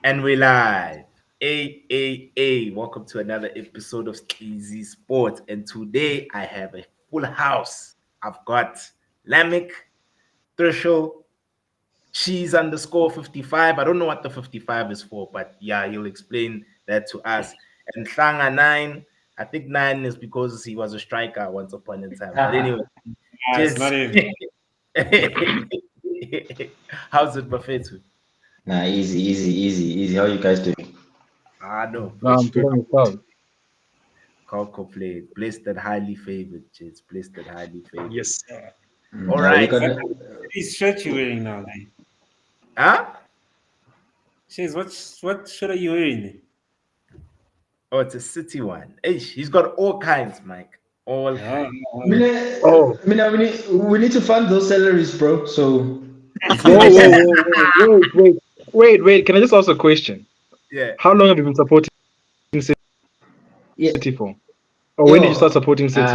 And we live. Welcome to another episode of Easy Sports. And today I have a full house. I've got Lamek, Threshold, Cheese underscore 55. I don't know what the 55 is for, but yeah, he'll explain that to us. And Thanga 9. I think 9 is because he was a striker once upon a time. But anyway, It's just not even. how's it, Buffetu? Nah, easy. How you guys doing? No, No, I'm push. doing well. Can't complain. Blessed and highly favored, Jits. Blessed and highly favored. Yes, sir. All Are we right. gonna? These shirt you wearing now, guy? Huh? Shays, what shirt are you wearing? Oh, it's a city one. Hey, he's got all kinds, Mike. All kinds. Oh. We need to fund those salaries, bro. So Wait. Can I just ask a question? Yeah. How long have you been supporting yeah, City for? Or when did you start yo, supporting City?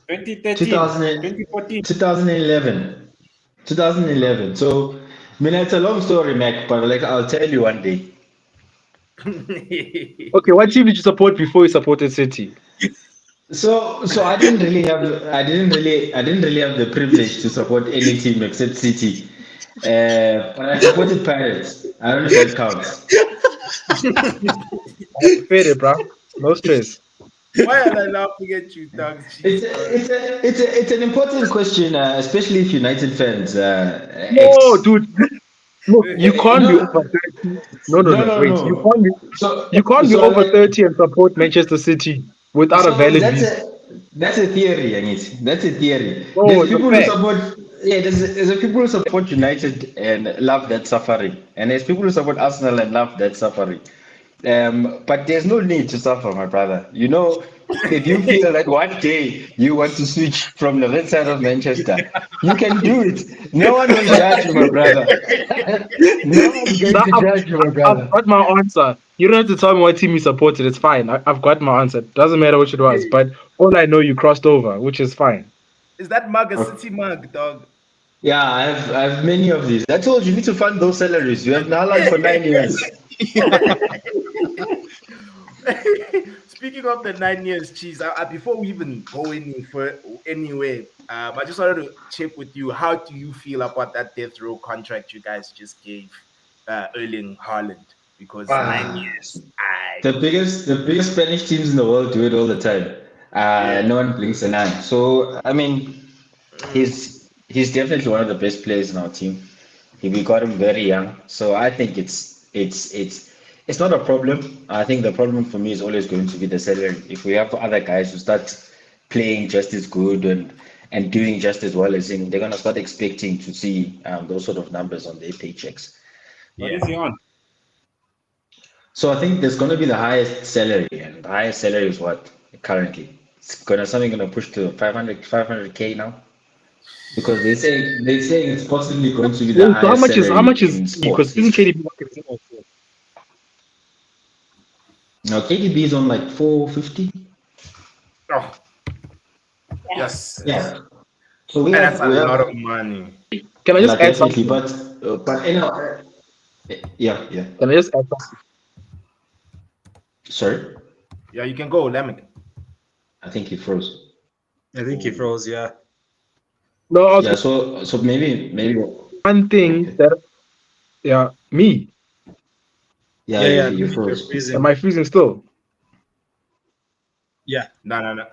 2013, 2000 2014. 2011, 2011. So, it's a long story, Mac, but like I'll tell you one day. Okay, what team did you support before you supported City? So I didn't really have the privilege to support any team except City. But I supported Pirates. I don't know if that counts. Fair, bro. No stress. Why am I laughing at you, dog? It's an important question, especially if United fans. No, dude. Look, you can't be No, over 30. No. Wait, no. you can't be So over 30 and support Manchester City without a so valid reason. that's a theory, Yanit. That's a theory. No, There's it's a people who fact. support. Yeah, there's people who support United and love that suffering, and there's people who support Arsenal and love that suffering. But there's no need to suffer, my brother. You know, if you feel that one day you want to switch from the red side of Manchester, you can do it. No one will judge you, my brother. No one's going Now, to judge you, my I've brother. got my answer. You don't have to tell me what team you supported. It's fine. I've got my answer. Doesn't matter which it was. But all I know, you crossed over, which is fine. Is that mug a Okay. city mug, dog? Yeah, I have many of these. I told you, you need to fund those salaries. You have Nalan for 9 years. Speaking of the 9 years, Cheese, before we even go anywhere, I just wanted to check with you. How do you feel about that death row contract you guys just gave Erling Haaland? Because 9 years, The biggest Spanish teams in the world do it all the time. yeah. No one blinks an eye. So I mean, Mm. he's definitely one of the best players in our team. We got him very young, so I think it's not a problem. I think the problem for me is always going to be the salary. If we have other guys who start playing just as good and doing just as well as him, they're gonna start expecting to see those sort of numbers on their paychecks. What Yeah. is he on? So I think there's gonna be the highest salary, and the highest salary is what currently it's gonna push to 500K now because they say it's possibly going to be the Wait, so highest how salary much is in because sports isn't history. KDB market? Now KDB is on like 450. Oh, Yes. Yeah. So we and that's have a we lot of have money. Can I yeah, just add definitely, something? but yeah. Can I just add something? Sorry, Yeah, you can go, Lemon. I think he froze. I think he froze, yeah. No, I was Yeah. So maybe one thing okay. that me. Yeah, Yeah, yeah, I you think you're froze. freezing. Am I freezing still? Yeah. No.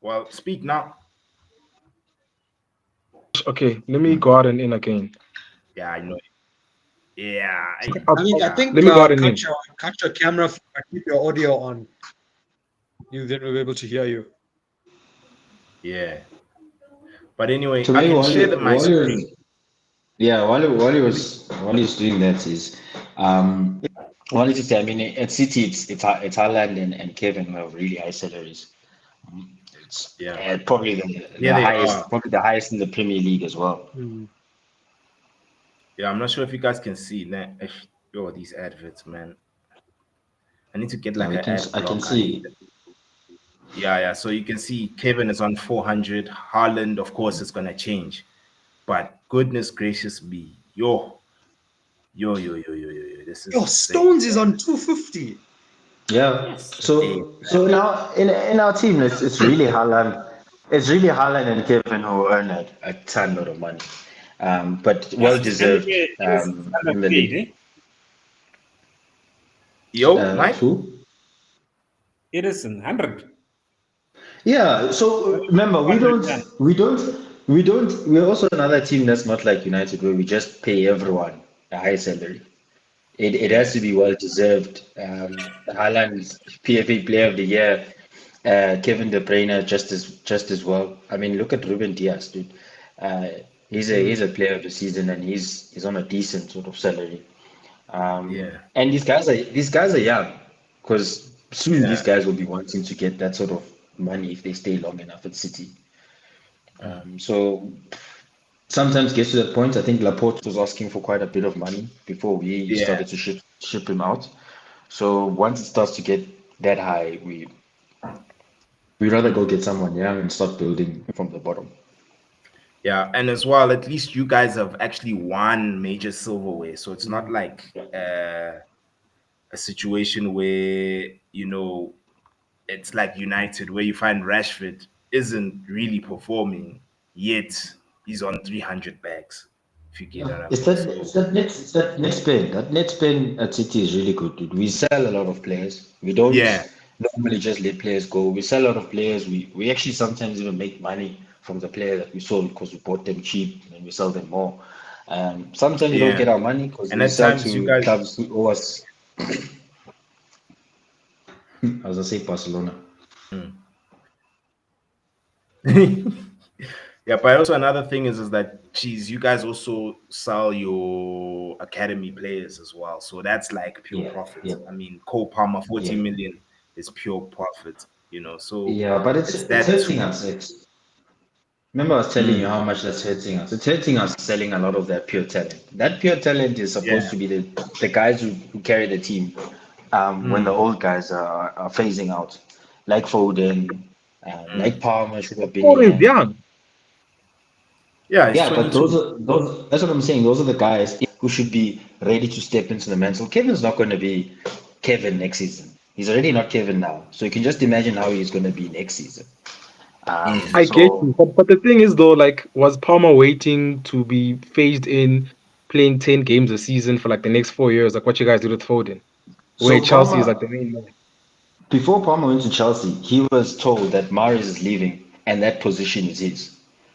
Well, speak now. Okay, let me go out and in again. Yeah, I know. Yeah. I Yeah. think Let me go out and in. cut your camera, keep your audio on. Then we'll be able to hear you. Yeah. But anyway, So I maybe can share my while you're screen. yeah, while he's doing that is wanted to say, I mean, at City, it's Haaland and Kevin who have really high salaries. It's Yeah. probably Yeah, the they are. highest, probably the highest in the Premier League as well. Yeah, I'm not sure if you guys can see that. Yo, these adverts, man. I need to get Yeah, like an ad I can blocker. see. Yeah. So you can see Kevin is on 400. Haaland, of course, is gonna change. But goodness gracious me, yo, Yo. This is Yo, insane. Stones is on 250. Yeah. Yes. So now in our team, it's really Haaland. It's really Haaland and Kevin who earn a ton lot of money, but well deserved in the Underpaid, league. eh? Yo, Mike. Who? Edison, 100. Yeah. So remember, 200. we're also another team that's not like United where we just pay everyone a high salary. It has to be well deserved. Haaland's PFA Player of the Year, Kevin De Bruyne just as well. I mean, look at Ruben Diaz, dude. Uh, he's a Player of the Season and he's on a decent sort of salary. Yeah. And these guys are young because soon Yeah. these guys will be wanting to get that sort of money if they stay long enough at City. So sometimes gets to that point. I think Laporte was asking for quite a bit of money before we Yeah. started to ship him out. So once it starts to get that high, we rather go get someone young and start building from the bottom. Yeah, and as well, at least you guys have actually won major silverware, so it's not like a situation where it's like United, where you find Rashford isn't really performing yet he's on 300 bags. If you get what I It's mean. that it's that net spend. That net spend at City is really good, dude. We sell a lot of players. We don't Yeah, normally just let players go. We sell a lot of players. We actually sometimes even make money from the player that we sold because we bought them cheap and we sell them more. Sometimes we don't yeah, get our money because and we at sell times you to guys. clubs who owe us. I was gonna say Barcelona. Yeah, but also another thing is that geez, you guys also sell your academy players as well, so that's like pure Yeah, profit. yeah, I mean, Cole Palmer, 40 yeah, million is pure profit. So yeah. But it's it's it's that hurting too. us. Remember, I was telling you Mm, how much that's hurting us. It's hurting us selling a lot of that pure talent. That pure talent is supposed yeah. to be the guys who carry the team when the Mm, old guys are phasing out, like Foden, like mm. Palmer should have been Oh, he's here. young. Yeah, it's Yeah, but 22. those that's what I'm saying. Those are the guys who should be ready to step into the mantle. Kevin's not going to be Kevin next season. He's already not Kevin now. So you can just imagine how he's going to be next season. Mm. I get So you, but the thing is though, like, was Palmer waiting to be phased in, playing 10 games a season for like the next 4 years, like what you guys did with Foden, where so Chelsea is like Palmer the main man? Before Palmer went to Chelsea, he was told that Mahrez is leaving and that position is his.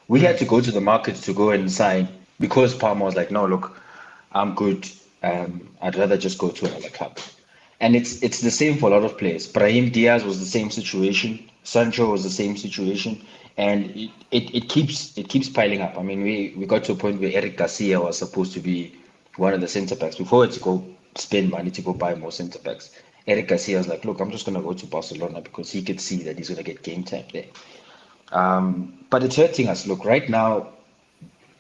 We had Mm. to go to the market to go and sign because Palmer was like, no, look, I'm good. I'd rather just go to another club. And it's the same for a lot of players. Brahim Diaz was the same situation. Sancho was the same situation. And it keeps piling up. I mean, we got to a point where Eric Garcia was supposed to be one of the centre backs before it's go spend money to go buy more centre backs. Eric Garcia was like, look, I'm just gonna go to Barcelona because he could see that he's gonna get game time there. But it's hurting us. Look, right now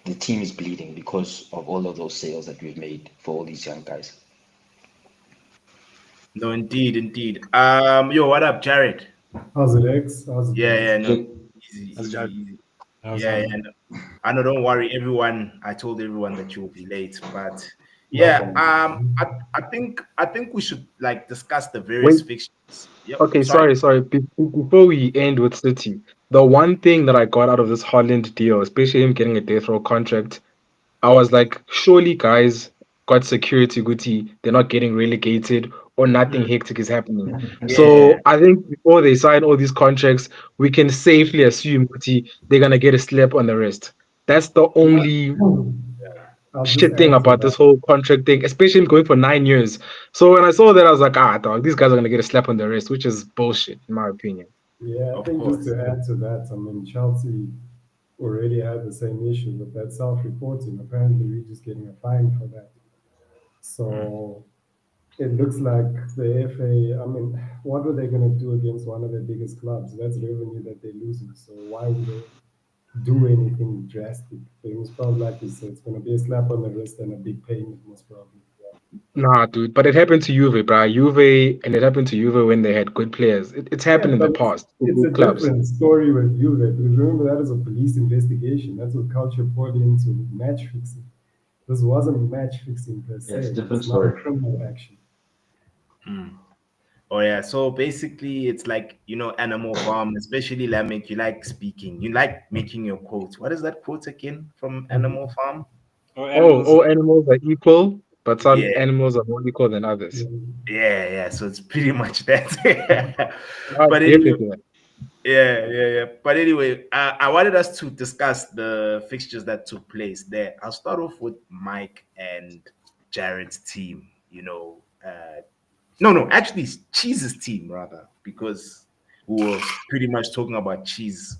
the team is bleeding because of all of those sales that we've made for all these young guys. No, indeed. Yo, what up, Jared? How's it, X? How's it, Yeah, guys? no, So easy. How's Yeah, it? no, I know. Don't worry, everyone. I told everyone that you will be late, but No yeah, problem. I think we should like discuss the various Wait, fixtures. Yep. okay, Sorry. sorry. Before we end with City, the one thing that I got out of this Holland deal, especially him getting a death row contract, I was like, surely guys got security Guti, they're not getting relegated or nothing Mm, hectic is happening. yeah. So I think before they sign all these contracts, we can safely assume Guti, they're gonna get a slap on the wrist. That's the only I'll just shit thing add to about this that. whole contract thing, especially him going for 9 years. So when I saw that, I was like, dog, these guys are gonna get a slap on the wrist, which is bullshit, in my opinion. Yeah, I Of think just course. to add to that, I mean, Chelsea already had the same issue with that self-reporting. Apparently, we're just getting a fine for that. Mm. So it looks like the FA, I mean, what are they going to do against one of their biggest clubs? That's revenue that they're losing. So why would they do anything drastic? It was probably like you said, it's going to be a slap on the wrist and a big payment, most probably. Nah, dude, but it happened to Juve, bro. Juve, and it happened to Juve when they had good players. It's Yeah, happened in the but past with it's a good clubs. different story with you. That because remember that is a police investigation. That's what culture poured into match fixing. This wasn't match fixing per se. it's a different It's not a story. criminal action. Oh yeah, so basically it's like Animal Farm, especially Lamek, you like speaking, you like making your quotes. What is that quote again from Animal Farm? Oh, Oh, animals. all animals are equal, but some Yeah, animals are more equal than others. yeah. So it's pretty much that. Ah, But anyway, definitely. yeah. But anyway, I wanted us to discuss the fixtures that took place there. I'll start off with Mike and Jared's team. No, actually, it's Cheese's team rather, because we were pretty much talking about Cheese.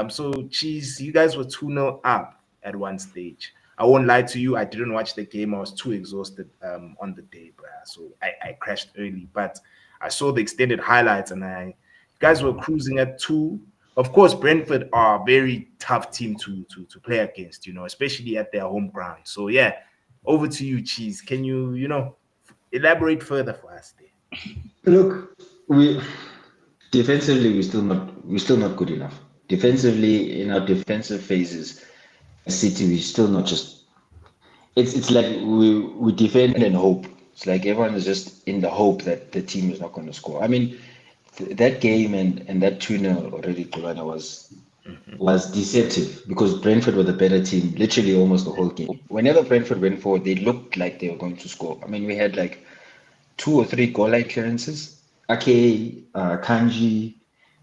So Cheese, you guys were 2-0 up at one stage. I won't lie to you, I didn't watch the game. I was too exhausted on the day, bruh. So I crashed early, but I saw the extended highlights, and you guys were cruising at 2. Of course, Brentford are a very tough team to play against, especially at their home ground. So yeah, over to you, Cheese. Can you elaborate further for us there? Look, we defensively we're still not good enough. Defensively, in our defensive phases, City we're still not just. It's like we defend and hope. It's like everyone is just in the hope that the team is not going to score. I mean, that game and that 2-0 already, Kulana, was deceptive because Brentford were the better team literally almost the whole game. Whenever Brentford went forward, they looked like they were going to score. I mean, we had like 2 or 3 goal line clearances. Ake, Kanji,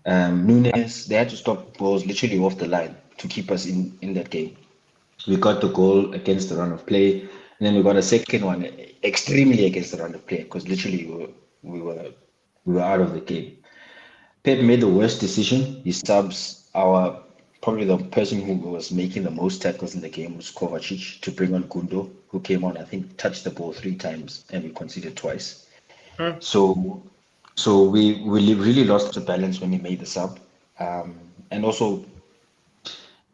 Nunes, they had to stop balls literally off the line to keep us in that game. We got the goal against the run of play, and then we got a second one extremely against the run of play because literally we were out of the game. Pep made the worst decision. He subs probably the person who was making the most tackles in the game was Kovacic to bring on Gundo, who came on, I think, touched the ball 3 times and we conceded twice. So we really lost the balance when he made the sub. And also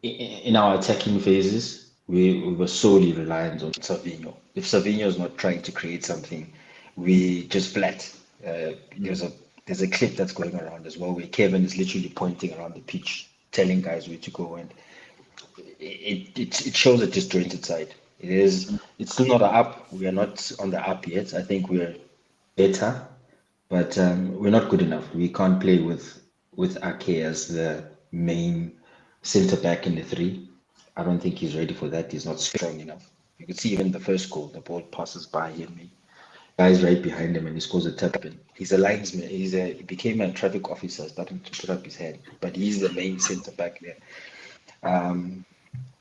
in our attacking phases, we were solely reliant on Savinho. If Savinho is not trying to create something, we just flat. There's a clip that's going around as well where Kevin is literally pointing around the pitch, telling guys where to go, and it shows a disjointed side. It's still not an up. We are not on the up yet. I think we're better, but we're not good enough. We can't play with Ake as the main centre back in the 3. I don't think he's ready for that. He's not strong enough. You could see even the first goal, the ball passes by him. Guy's right behind him and he scores a tap in. He's a linesman. He became a traffic officer, starting to put up his hand, but he's the main centre back there.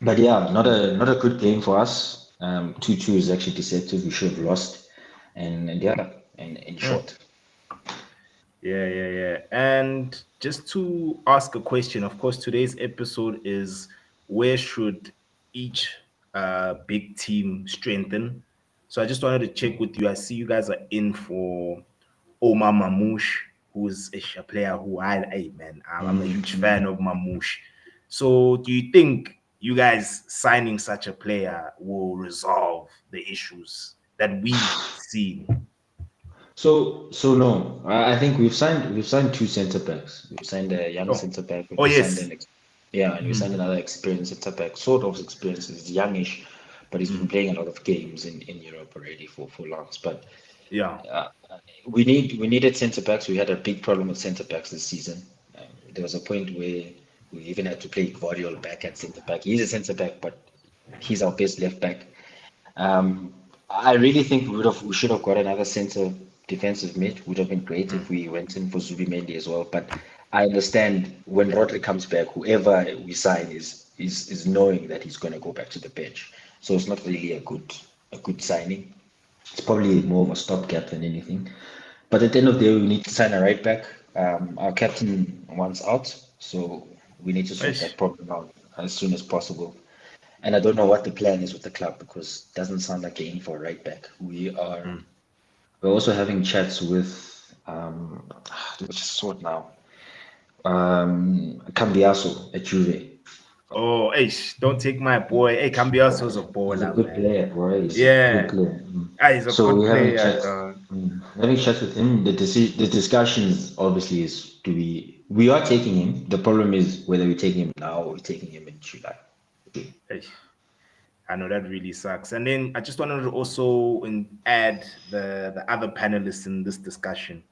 But yeah, not a good game for us. 2-2 is actually deceptive. We should have lost, and in short. Yeah. And just to ask a question, of course, today's episode is where should each big team strengthen? So I just wanted to check with you. I see you guys are in for Omar Mamouche, who's a player who I'm a huge fan of Mamouche. So do you think you guys signing such a player will resolve the issues that we've seen? So no, I think we've signed 2 centre backs. We've signed a young centre back. Oh, yes. And we signed another experienced centre back. Sort of experienced. He's youngish, but he's been playing a lot of games in Europe already for long. But yeah, we needed centre backs. We had a big problem with centre backs this season. There was a point where we even had to play Guardiola back at centre back. He's a centre back, but he's our best left back. I really think we should have got another centre defensive mid. Would have been great if we went in for Zubimendi as well. But I understand when Rodri comes back, whoever we sign is knowing that he's going to go back to the bench. So it's not really a good signing. It's probably more of a stopgap than anything. But at the end of the day, we need to sign a right back. Our captain wants out, so we need to sort that problem out as soon as possible. And I don't know what the plan is with the club because it doesn't sound like they're in for a right back. We're also having chats with let's just sort now. Cambiaso at Juve. Oh, don't take my boy. Hey, Cambiaso's a baller. He's a good player, bro. He's Yeah. a good player. He's a So good we're having player. chats. Having chats with him. The discussions obviously is we are taking him. The problem is whether we're taking him now or we're taking him in July. I know that really sucks. And then I just wanted to also add the other panelists in this discussion.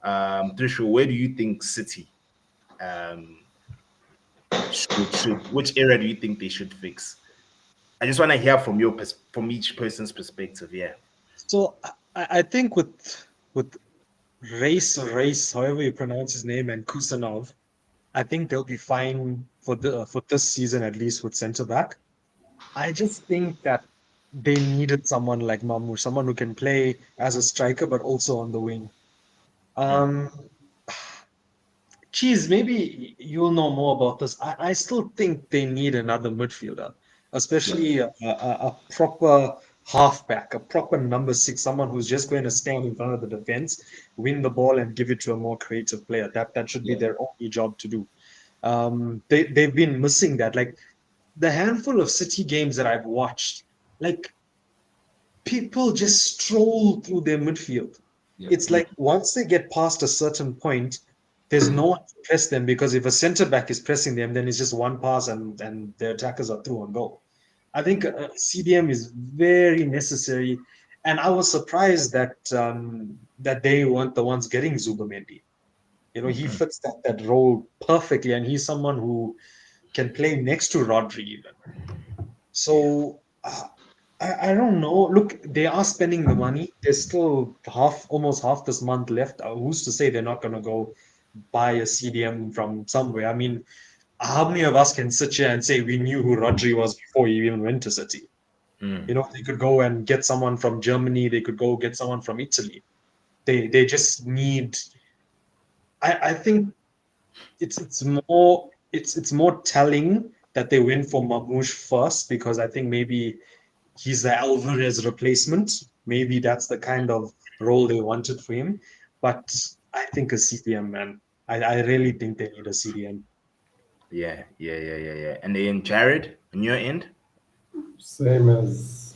Trisha, where do you think City um, should which area do you think they should fix? I just want to hear from from each person's perspective. Yeah. So I think with Race, however you pronounce his name, and Kusanov, I think they'll be fine for this season, at least with centre back. I just think that they needed someone like Mamouche, someone who can play as a striker but also on the wing. Cheese, maybe you'll know more about this. I still think they need another midfielder, especially a proper halfback, a proper number 6, someone who's just going to stand in front of the defense, win the ball, and give it to a more creative player. That should be their only job to do. They've been missing that. Like the handful of City games that I've watched, like people just stroll through their midfield. It's like once they get past a certain point, there's no one to press them, because if a centre back is pressing them, then it's just one pass and the attackers are through and goal. I think CDM is very necessary, and I was surprised that that they weren't the ones getting Zubamendi. You know, he fits that role perfectly, and he's someone who can play next to Rodri even. So I don't know. Look, they are spending the money. There's still almost half this month left. Who's to say they're not going to go buy a CDM from somewhere? I mean, how many of us can sit here and say we knew who Rodri was before he even went to City? You know, they could go and get someone from Germany. They could go get someone from Italy. They just need. I think it's more telling that they went for Mamouche first, because I think maybe he's the Alvarez replacement. Maybe that's the kind of role they wanted for him. But I think a CDM, man. I really think they need a CDM. Yeah. And then Jared, on your end? Same as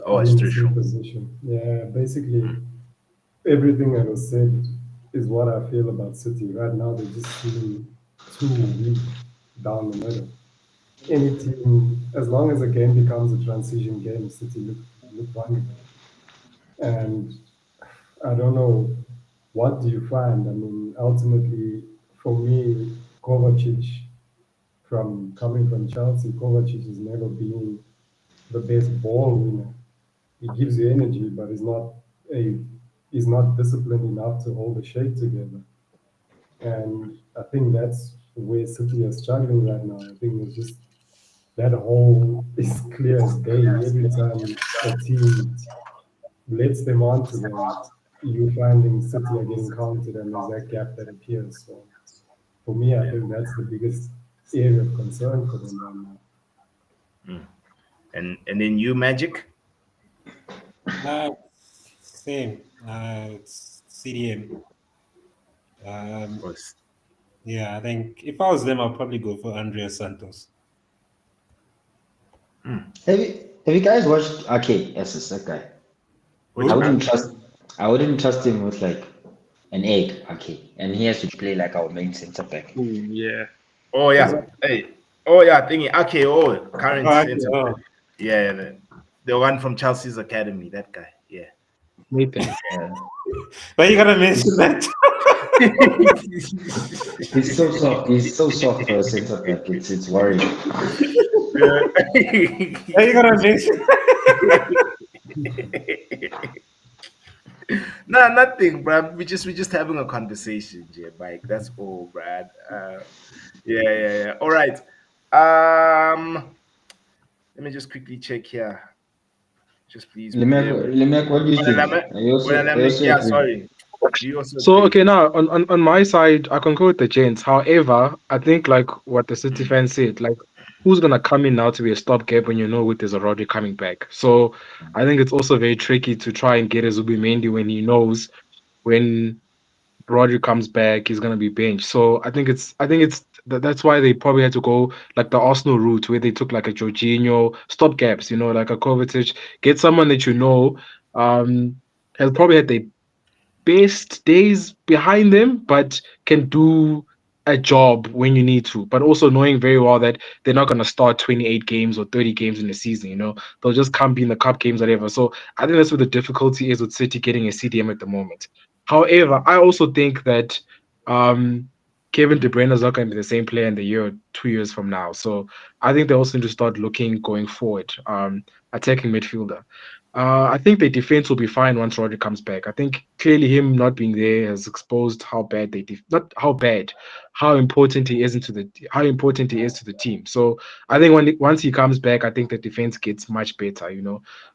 it's Trisha. position. Yeah, basically everything that was said is what I feel about City. Right now they just seem too weak down the middle. Any team, as long as a game becomes a transition game, City look wonderful. And I don't know, what do you find? I mean, ultimately, for me, Kovacic, coming from Chelsea, Kovacic has never been the best ball winner. He gives you energy, but he's not disciplined enough to hold the shape together. And I think that's where City is struggling right now. I think it's just that hole is clear as day. Every time a team lets them onto them, you finding City are getting counted, and there's that gap that appears. So for me, I think that's the biggest area of concern for them right now. And then you, Magic? Same. It's CDM. Yeah, I think if I was them, I'll probably go for Andrea Santos. Have you guys watched? Okay, yes, it's that guy. I wouldn't trust him with like an egg. Okay, and he has to play like our main centre back. Yeah. Oh yeah. Hey. Oh yeah. Thingy. Okay. Oh, current centre back. Yeah. The one from Chelsea's academy. That guy. Yeah. Nathan. But you gotta mention that. He's so soft. He's so soft for a centre back. It's worrying. You gotta mention. No, nothing, bro. We just having a conversation, yeah, Mike. That's all, Brad. Yeah. All right. Let me just quickly check here. Just please. Lemek, what do you think? Yeah, sorry. So okay, now on my side, I concur with the gents. However, I think like what the City fans said, like who's gonna come in now to be a stopgap when you know there's a Rodri coming back? So I think it's also very tricky to try and get a Zubimendi when he knows when Rodri comes back, he's gonna be benched. So I think that's why they probably had to go like the Arsenal route, where they took like a Jorginho, stopgaps, you know, like a Kovacic, get someone that you know has probably had the best days behind them, but can do a job when you need to, but also knowing very well that they're not going to start 28 games or 30 games in a season, they'll just come be in the cup games, whatever. So I think that's where the difficulty is with City getting a CDM at the moment. However, I also think that Kevin De Bruyne is not going to be the same player in the year or 2 years from now. So I think they also need to start looking going forward, attacking midfielder. I think the defense will be fine once Rodri comes back. I think clearly him not being there has exposed how bad not how bad, how important he is how important he is to the team. So I think once he comes back, I think the defense gets much better.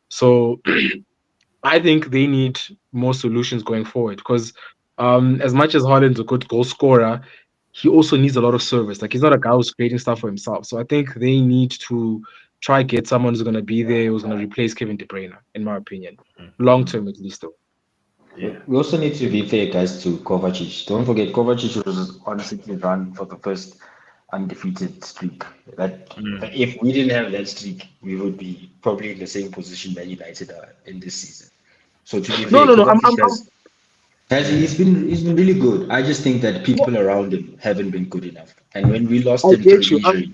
So I think they need more solutions going forward because as much as Haaland's a good goal scorer, he also needs a lot of service. Like he's not a guy who's creating stuff for himself. So I think they need to try get someone who's going to be there, who's going to replace Kevin De Bruyne, in my opinion, long term at least. Though. Yeah. We also need to be fair, guys, to Kovacic. Don't forget, Kovacic was on a City run for the first undefeated streak. That if we didn't have that streak, we would be probably in the same position that United are in this season. So to be fair, No. Kovacic he's been really good. I just think that people around him haven't been good enough. And when we lost I him to get you. injury,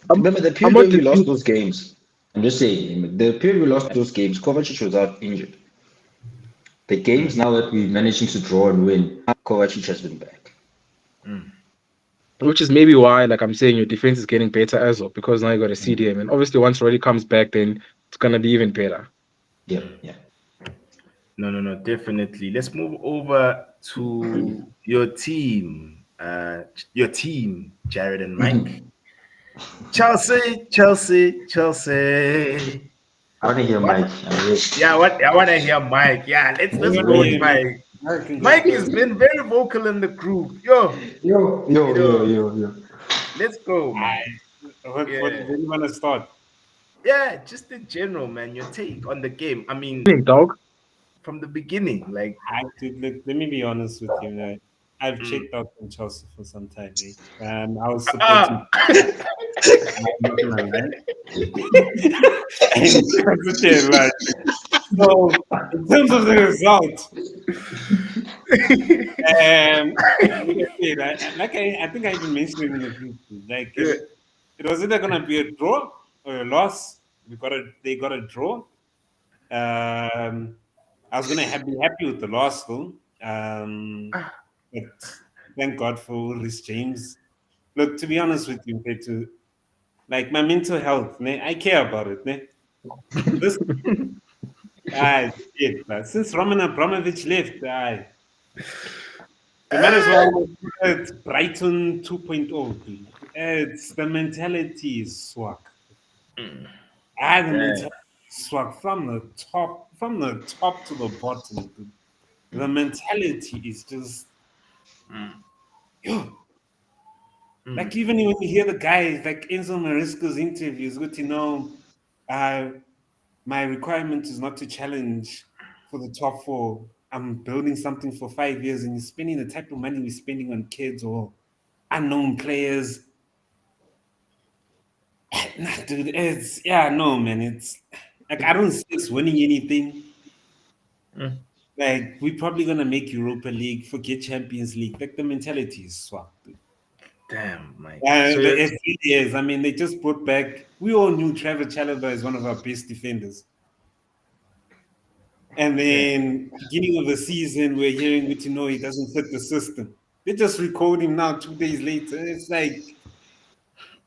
remember the period not when we lost disputing- those games. I'm just saying, the period we lost those games, Kovacic was out injured. The games now that we're managing to draw and win, Kovacic has been back. Which is maybe why, like I'm saying, your defense is getting better as well because now you got a CDM, and obviously once Rodri comes back, then it's gonna be even better. Yeah. No, definitely. Let's move over to your team, Jared and Mike. Chelsea. I want to hear Mike. Yeah, I want to hear Mike. Yeah, let's go with Mike. Mike has been very vocal in the group. Yo, let's go, man. What do you want to start? Yeah, just in general, man. Your take on the game. I mean, Dog. from the beginning, like. Let me be honest with you. Right? I've checked out from Chelsea for some time. I was supporting. I'm not gonna lie. So, in terms of the result, I think I even mentioned it in the group. Like, it was either gonna be a draw or a loss. They got a draw. I was gonna be happy with the loss though. But thank God for Rhys James. Look, to be honest with you, like my mental health, I care about it. This, since Roman Abramovich left, you might as well it's Brighton 2.0. It's the mentality is swag. The mentality is swag from the top to the bottom. Dude. The mentality is just like even when you hear the guys like Enzo Maresca's interviews, my requirement is not to challenge for the top four. I'm building something for 5 years, and you're spending the type of money we're spending on kids or unknown players. Dude, it's man. It's like I don't see us winning anything. Like we're probably gonna make Europa League, forget Champions League. Like the mentality is swag, dude. Damn, Mike. It really is. I mean, they just brought back. We all knew Trevor Chalobah is one of our best defenders. And then beginning of the season, we're hearing he doesn't fit the system. They just recalled him now 2 days later. It's like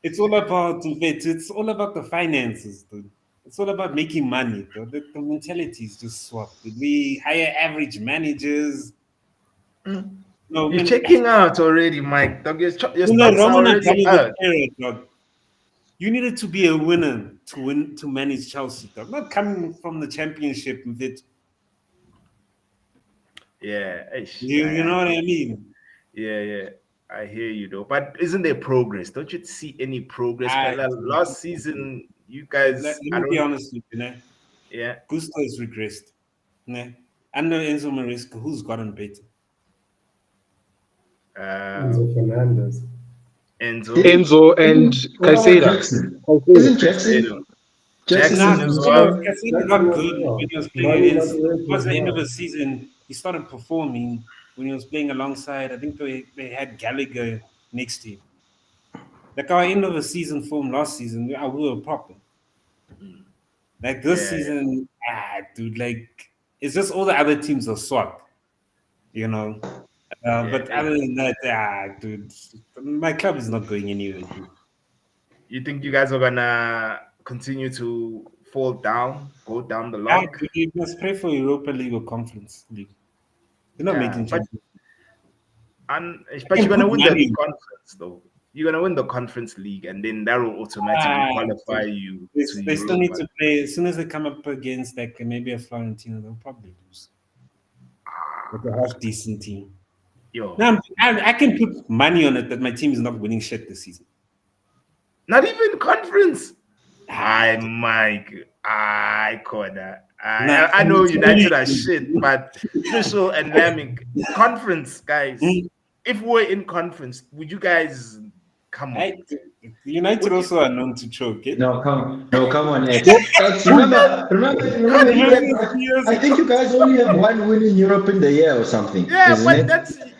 it's all about the finances, dude. It's all about making money, dude. The mentality is just swapped. We hire average managers. No, you're checking out already, Mike. Dog, your Roman Abramovich, dog. You needed to be a winner to manage Chelsea, dog. Not coming from the championship with it. Yeah, you know what I mean? Yeah. I hear you though. But isn't there progress? Don't you see any progress? Last season, you guys. Let me be honest with you, Yeah. Gusto has regressed. Under Enzo Maresca, who's gotten better? Enzo Fernandez. Enzo and Caicedo. Isn't Jackson? Jackson as well. Caicedo got good when he was playing against. Towards the end of the season, he started performing when he was playing alongside, I think they had Gallagher next to him. Like our end of the season form last season, we were proper. Like this Yeah. season, dude, like it's just all the other teams are swag, you know. But other than that, dude, my club is not going anywhere, dude. You think you guys are gonna continue to fall down, go down the log? Dude, you must pray for Europa League or Conference League. You're not Yeah, making but Champions. but you're gonna put win the money. conference though. You're gonna win the conference league, and then that will automatically qualify you to They still need Europa. to play. As soon as they come up against like maybe a Florentino, they'll probably lose. Like a half decent team. Yo, Now I can put money on it that my team is not winning shit this season. not even conference. I Mike, I Corner. I know United are shit, but Crystal and Lamic conference guys. If we're in conference, would you guys come on? United also are known to choke. Eh? No, come on, X. Remember, I think you guys only have one win in Europe in the year or something. Yeah, isn't but it?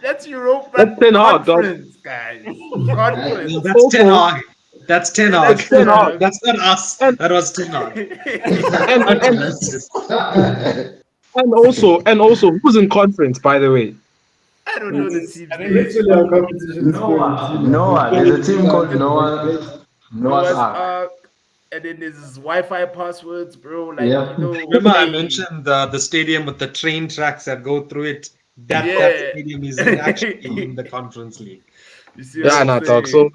that's Europa That's Ten Hag, dog. conference, guys. Conference. No, that's Ten Hag. That's Ten Hag. That's Ten Hag. That's not us. That was Ten Hag. And also, who's in conference, by the way? I don't know the team. Literally, our competition is Noah. There's a team called Noah's Noah's Ark. Ark, and then there's his Wi-Fi passwords, bro. Like, Yeah. you know, Remember, I mentioned the stadium with the train tracks that go through it. That stadium is actually in the Conference League. You see what Yeah, I'm no, dog. saying?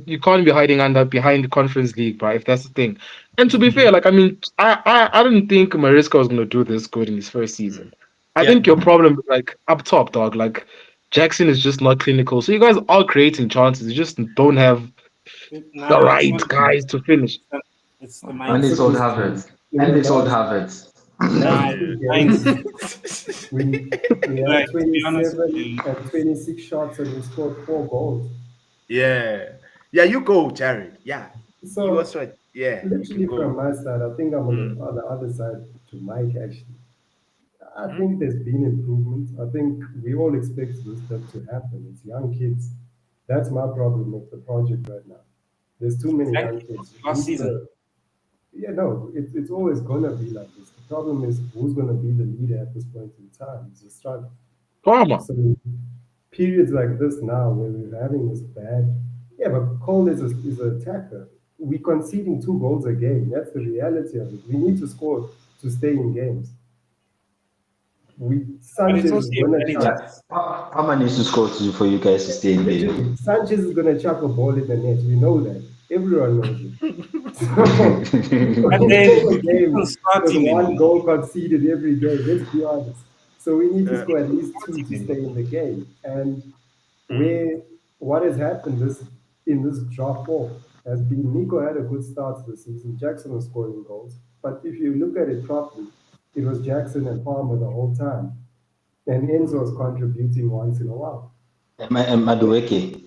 You can't be hiding behind the Conference League, bro. If that's the thing. And to be fair, like I mean, I didn't think Mariska was gonna do this good in his first season. I think your problem is like up top, dog. Like Jackson is just not clinical. So you guys are creating chances. You just don't have the right guys to finish. It's the And it's old Havertz. We had 27 and 26 shots and we scored 4 goals. Yeah, you go, Jared. Yeah, you So was right. Yeah, literally you go. from my side, I think I'm on the other side to Mike actually. I think there's been improvement. I think we all expect this stuff to happen. It's young kids. That's my problem with the project right now. There's too many young kids. Last season. Yeah, no, it's always gonna be like this. The problem is who's gonna be the leader at this point in time. It's a struggle. Farmer. So periods like this now where we're having this bad, but Cole is an attacker. We're conceding 2 goals a game. That's the reality of it. We need to score to stay in games. Sanchez is gonna chuck. Palmer needs to score for you guys to stay in there. Sanchez is gonna chuck a ball in the net. We know that. Everyone knows it. And then There's 1 goal conceded every game. Let's be honest. So we need to score at least 2 to stay in the game. And what has happened in this drop off has been Nico had a good start to the season. Jackson was scoring goals. But if you look at it properly, it was Jackson and Palmer the whole time. And Enzo was contributing once in a while. And Madueke.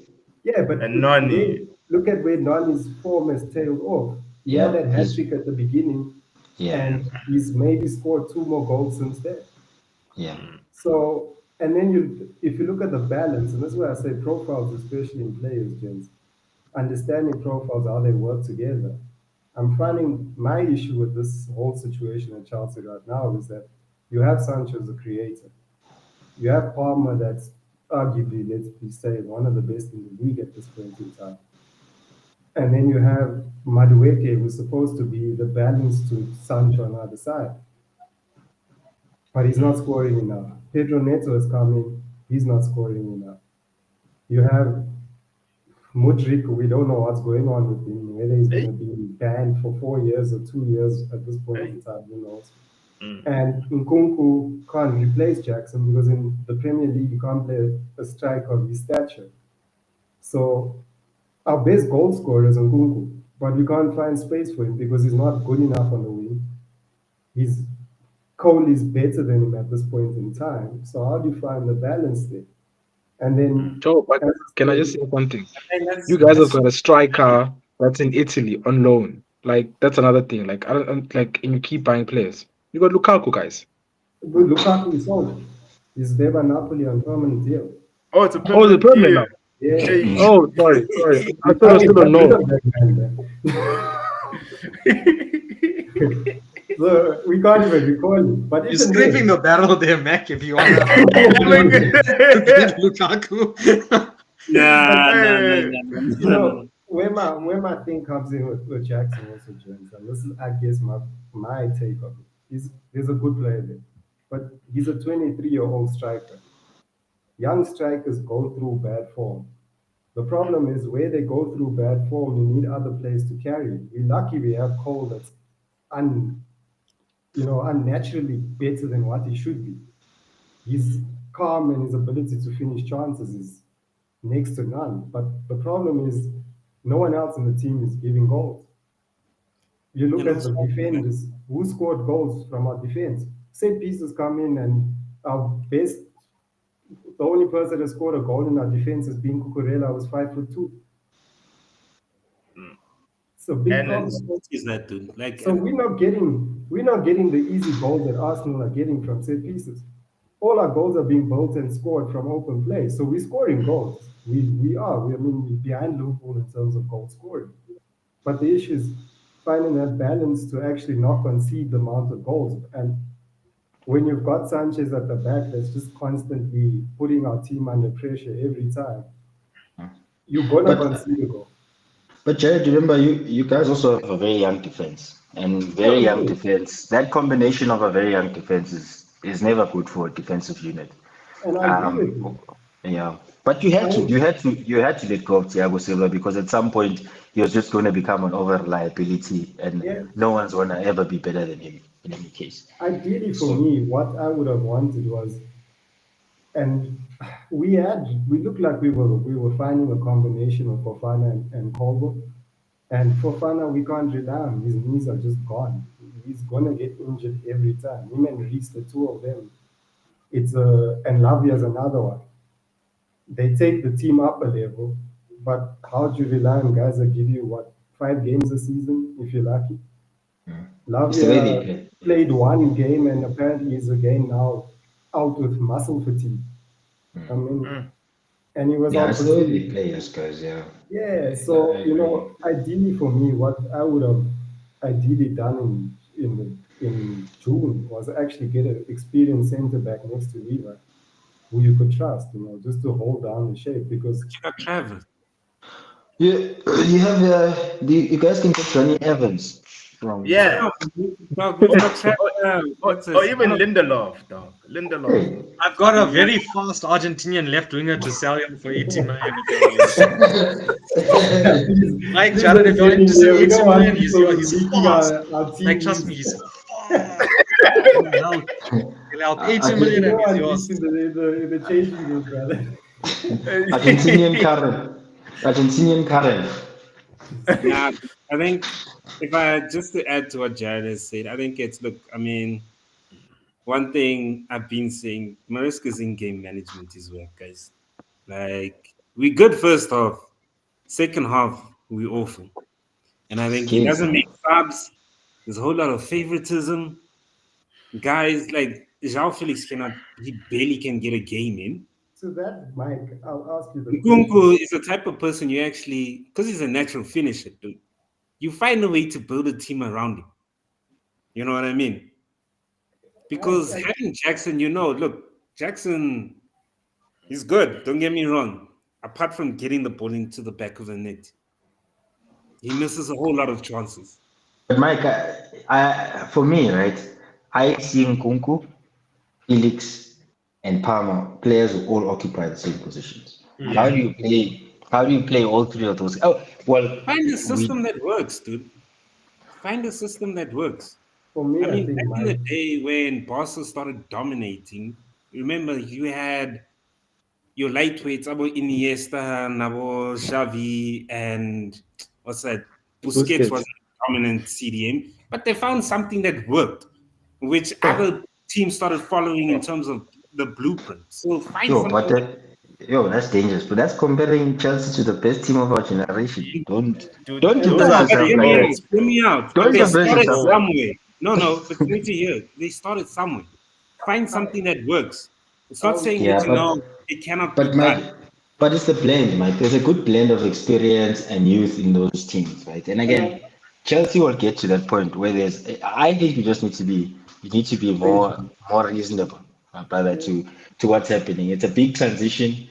Yeah, but And Nani. Look at where Nani's form has tailed off. He had that hat trick at the beginning. Yeah. And he's maybe scored 2 more goals since then. Yeah. So, and then if you look at the balance, and that's why I say profiles, especially in players, James, understanding profiles, how they work together. I'm finding my issue with this whole situation at Chelsea right now is that you have Sancho as a creator. You have Palmer that's arguably, let's be saying, one of the best in the league at this point in time. And then you have Madueke, who's supposed to be the balance to Sancho on the other side. But he's not scoring enough. Pedro Neto is coming, he's not scoring enough. You have Mudryk, we don't know what's going on with him, whether he's going to be banned for 4 years or 2 years at this point in time, who knows. And Nkunku can't replace Jackson because in the Premier League, you can't play a striker of his stature. So our best goal scorer is Nkunku, but we can't find space for him because he's not good enough on the wing. Cole is better than him at this point in time. So how do you find the balance there? And then, Joe, but can I just say something? You guys have got a striker that's in Italy on loan. Like that's another thing. Like I don't like, and you keep buying players. You got Lukaku, guys. Lukaku is sold. Is Beba Napoli on permanent deal? Oh, it's a Oh, is it permanent now? Yeah. Hey. Oh, sorry. I thought I was still a no. So we can't even recall him. But You're even scraping then, the barrel there, Mac, if you want to get Lukaku. you know, where my thing comes in with Jackson also, James, and this is, I guess, my take of it. He's a good player there, but he's a 23-year-old striker. Young strikers go through bad form. The problem is where they go through bad form, you need other players to carry it. We're lucky we have Cole that's unnaturally better than what he should be. His calm and his ability to finish chances is next to none. But the problem is no one else in the team is giving goals. You look at the defenders, who scored goals from our defense. Set pieces come in and our best, the only person that scored a goal in our defense has been Cucurella, was 5'2". It's a big problem. Is that dude? Like, So we're not getting the easy goals that Arsenal are getting from set pieces. All our goals are being built and scored from open play. So we're scoring goals. We're behind Liverpool in terms of goal scoring. But the issue is finding that balance to actually not concede the amount of goals. And when you've got Sanchez at the back that's just constantly putting our team under pressure every time, you're gonna concede a goal. But Jared, remember, you guys also have a very young defense, and very young defense. That combination of a very young defense is never good for a defensive unit. And I agree with you. Yeah, but you had to let go of Thiago Silva, because at some point he was just going to become an over liability, and no one's going to ever be better than him in any case. Ideally for me, what I would have wanted was, and we looked like we were finding a combination of Fofana and Colbo. And Fofana, we can't rely on. His knees are just gone. He's gonna get injured every time. Him and Reece, the two of them, and Lavia's another one. They take the team up a level, but how do you rely on guys that give you 5 games a season if you're lucky? Lavia played 1 game and apparently is again now out with muscle fatigue. I mean, and he was absolutely players, guys. Yeah, so ideally for me, what I would have ideally done in June was actually get an experienced centre back next to Levi, who you could trust, just to hold down the shape, because Travis. You have you guys can get Johnny Evans from or even Lindelof, dog. Lindelof. I've got a very fast Argentinian left winger to sell him for 80 million. Like Jared, if you're into 80 million, he's fast. Like, trust me, he's fast. He'll help 80 million and he's yours. In the changing room, brother. Argentinian Karen. Yeah, I think if I just to add to what Jared has said, I think one thing I've been saying, Mariska's in-game management is work, guys. Like, we good first half, second half we awful, and I think he doesn't make subs. There's a whole lot of favoritism. Guys like João Felix he barely can get a game in. So that, Mike, I'll ask you the Nkunku is the type of person you actually, because he's a natural finisher, dude, you find a way to build a team around him. You know what I mean? Because having Jackson, look, Jackson is good. Don't get me wrong. Apart from getting the ball into the back of the net, he misses a whole lot of chances. But Mike, for me, right, I see Nkunku, Felix, and Palmer, players who all occupy the same positions. Yeah. How do you play all 3 of those? Oh, well, find a system that works, dude. Find a system that works. For me, I mean, back in the day when Barca started dominating, remember you had your lightweights, about Iniesta, Nabo, Xavi, and Busquets was a dominant CDM, but they found something that worked, which other teams started following in terms of the blueprint. So find something. That's dangerous. But that's comparing Chelsea to the best team of our generation. Don't hear me out. They started somewhere. No, but need to hear. They started somewhere. Find something that works. It's not saying Yeah, that, you know, it cannot be but Mike, done. but it's the blend, Mike. There's a good blend of experience and youth in those teams, right? And again, Chelsea will get to that point where I think you need to be more reasonable, my brother, to what's happening. It's a big transition.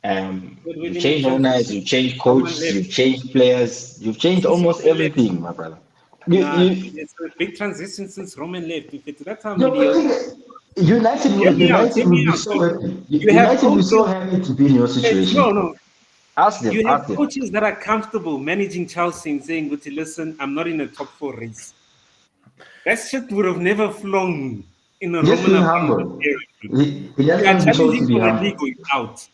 But You've within a changed owners, you've transition, changed someone coaches, left. you've changed players, you've changed Since almost Roman left, everything, my brother. nah, You it's a big transition since Roman left. If it's that time, No, but mediocre. Hear me out. United Hear will me be out. so happy. You have United will be so coaches. happy to be in your situation. No, no. Ask them, You have ask them. coaches that are comfortable managing Chelsea and saying, "But listen, I'm not in a top 4 race." That shit would have never flown in a Just Roman being Abramovich humble. era. He You doesn't are want to be told challenging to be for the league humble. or you're out.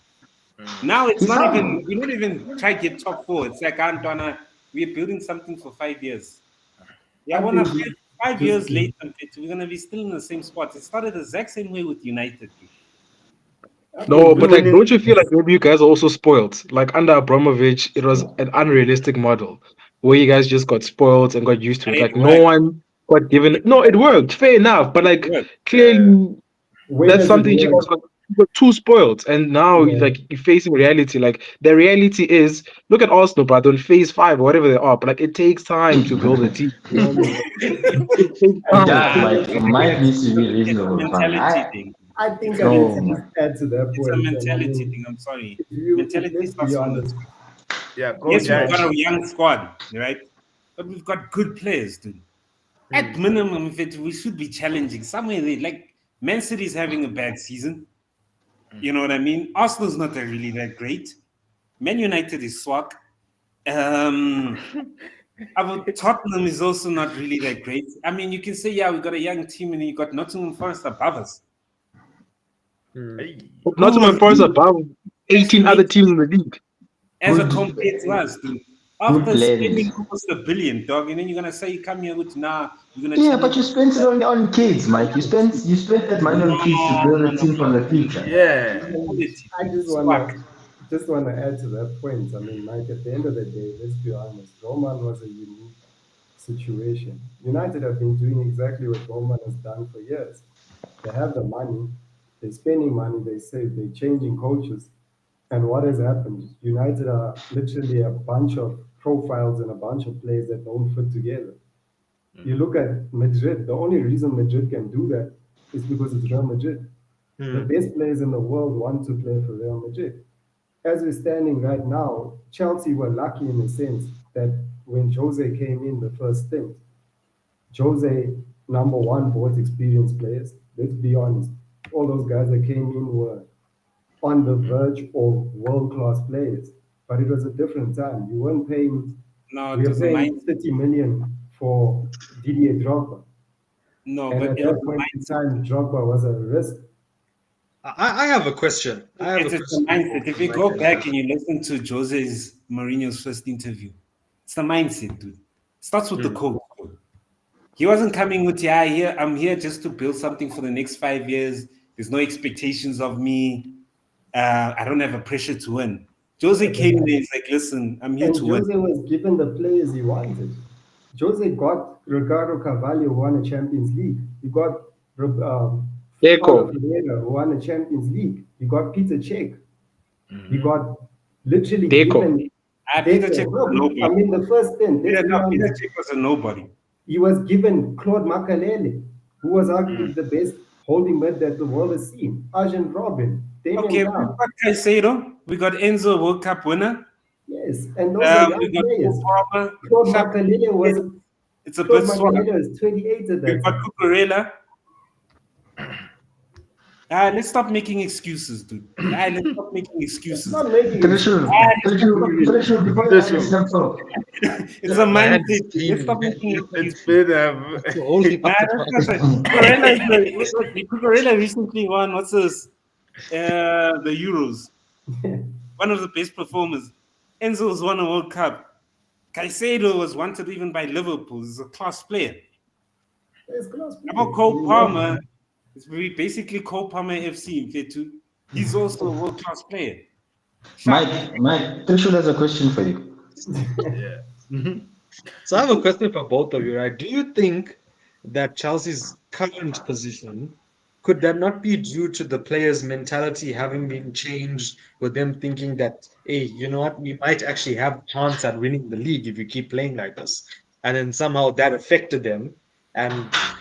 Now it's He's not humble. even, we don't even try to get top 4. It's like, Antoine, we're building something for 5 years. Yeah, I one of think 5 just years later, we're going to be still in the same spot. It started the exact same way with United. No, but like, don't you feel like maybe you guys are also spoiled? Like under Abramovich, it was an unrealistic model where you guys just got spoiled and got used to And it. it Like no worked. one got given. No, it worked. Fair enough, but like Worked. clearly when that's does it something you guys work? got too spoiled, and now Yeah. like you're facing reality. Like the reality is, look at Arsenal, brother, on phase 5 or whatever they are. But like it takes time to build a team. You know what I mean? It takes It time. does, Mike. Mike needs to be It's a reasonable, fam. mentality thing. I think I No, need to just man. add to that It's a point. And I mentality mean, thing. I'm sorry. if Mentality let's be starts from the honest, top. Yeah, go Yes, we've Judge. got a young squad, right? But we've got good players, dude. At minimum, we should be challenging somewhere there. Like Man City is having a bad season. You know what I mean? Arsenal's not really that great. Man United is swag. Our Tottenham is also not really that great. I mean, you can say, yeah, we got a young team, and you got Nottingham Forest above us. Hey. But Nottingham Forest above 18 other teams in the league. As a Good. compared to us, dude. Good After spending players. almost $1 billion, dog, and then you're gonna say you come here with you're gonna Yeah, challenge. but you spent it on kids, Mike. You spent that money on kids to build a team for the future. Yeah. I just wanna add to that point. I mean, Mike, at the end of the day, let's be honest, Roman was a unique situation. United have been doing exactly what Roman has done for years. They have the money, they're spending money, they save, they're changing coaches. And what has happened? United are literally a bunch of profiles and a bunch of players that don't fit together. You look at Madrid, the only reason Madrid can do that is because it's Real Madrid. The best players in the world want to play for Real Madrid. As we're standing right now, Chelsea were lucky in the sense that when Jose came in the first stint, Jose, number one, bought experienced players. Let's be honest. All those guys that came in were on the verge of world-class players. But it was a different time. You weren't paying, No, we it were was a paying mind. 30 million for Didier Drogba. No, And but at it was that a point in mindset. time, Drogba was a risk. I have a question. It's a mindset. If you go back and you listen to Jose's Mourinho's first interview, it's the mindset, dude. It starts with the coach. He wasn't coming with, yeah, I'm here just to build something for the next 5 years. There's no expectations of me. I don't have a pressure to win. Jose came in, he's like, listen, I'm here And to win. Jose was given the players he wanted. Jose got Ricardo Carvalho, who won a Champions League. He got Paulo Deco. Ferreira, who won a Champions League. He got Peter Cech. He got literally Deco. given. Peter Deco. Cech was a nobody. I mean, the first 10. Peter Cech was a nobody. He was given Claude Makalele, who was arguably the best holding mid that the world has seen. Arjen Robben, Damian Okay, we Brown. got Caicedo. We got Enzo, World Cup winner. Yes, and those are We young got players. Palmer. Claude Makalele was It's a Claude bit swag. Makalele was 28 at We that got time. Cucurella. Let's stop making excuses, dude. Let's stop making excuses. It's not making Treasure, before you ask yourself, so, It's a mindset. Let's stop making excuses. It's been Cucurella recently won, what's this? The Euros. One of the best performers. Enzo was won a World Cup. Caicedo was wanted even by Liverpool. He's a class player. It's class players. About Cole Palmer, it's basically Cole Palmer FC in Fetu. He's also a world class player. Mike, Treasure has a question for you. So I have a question for both of you, right? Do you think that Chelsea's current position could that not be due to the players' mentality having been changed, with them thinking that, hey, you know what, we might actually have a chance at winning the league if you keep playing like this, and then somehow that affected them, and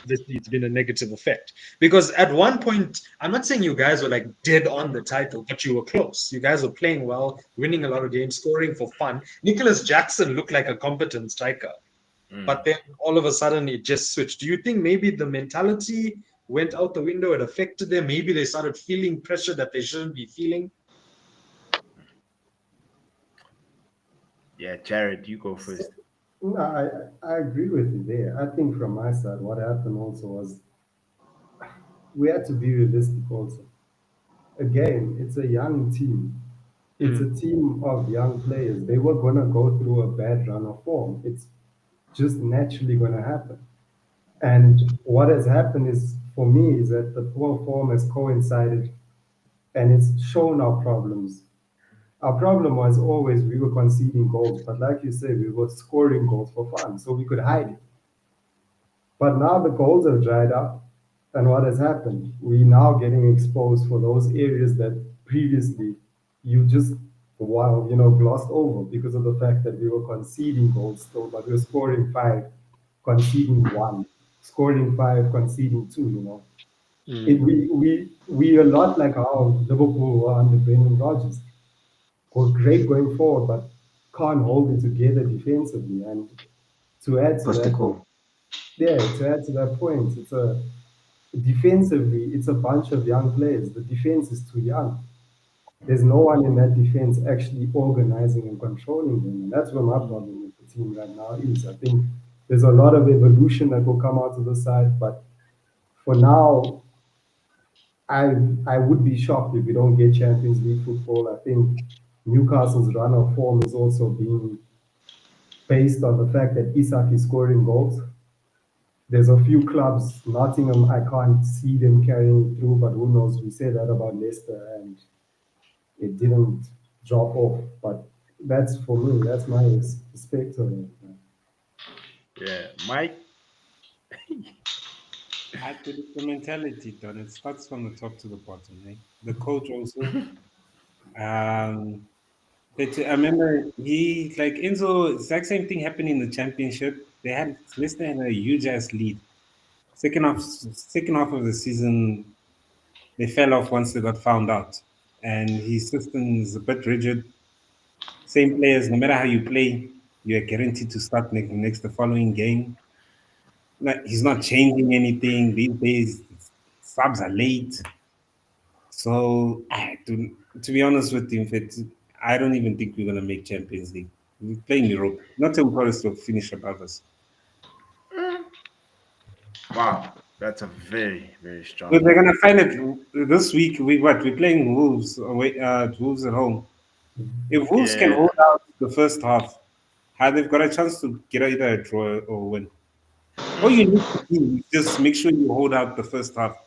obviously it's been a negative effect. Because at one point, I'm not saying you guys were like dead on the title, but you were close. You guys were playing well, winning a lot of games, scoring for fun. Nicholas Jackson looked like a competent striker. But then all of a sudden it just switched. Do you think maybe the mentality went out the window? It affected them. Maybe they started feeling pressure that they shouldn't be feeling. Yeah, Jared, you go first. No, I agree with you there. I think from my side, what happened also was we had to be realistic also. Again, it's a young team. It's a team of young players. They were gonna go through a bad run of form. It's just naturally gonna happen. And what has happened is, for me, is that the poor form has coincided and it's shown our problems. Our problem was always we were conceding goals, but like you said, we were scoring goals for fun, so we could hide it. But now the goals have dried up, and what has happened? We now getting exposed for those areas that previously you just glossed over because of the fact that we were conceding goals still, but we were scoring five, conceding one, scoring five, conceding two. We a lot like how Liverpool were under Brendan Rodgers. Were great going forward, but can't hold it together defensively. And to add to that, yeah, to add to that point, defensively, it's a bunch of young players. The defense is too young. There's no one in that defense actually organizing and controlling them. And that's where my problem with the team right now is. I think there's a lot of evolution that will come out of the side, but for now, I would be shocked if we don't get Champions League football. I think Newcastle's run of form is also being based on the fact that Isak is scoring goals. There's a few clubs, Nottingham, I can't see them carrying through, but who knows? We say that about Leicester and it didn't drop off. But that's for me, that's my perspective. Yeah, Mike. I think it's the mentality, Don. It starts from the top to the bottom, right? The coach also. But I remember he like Enzo, exact same thing happened in the championship. They had Leicester had a huge ass lead. Second half of the season, they fell off once they got found out. And his system is a bit rigid. Same players, no matter how you play, you're guaranteed to start next the following game. Like, he's not changing anything these days. Subs are late. So, to be honest with you, I don't even think we're going to make Champions League. We're playing Europe. Not till Forest will finish above us. Wow, that's a very, very strong. But they're going to find it this week. We're playing Wolves away, Wolves at home. If Wolves can hold out the first half, they've got a chance to get either a draw or win. All you need to do is just make sure you hold out the first half.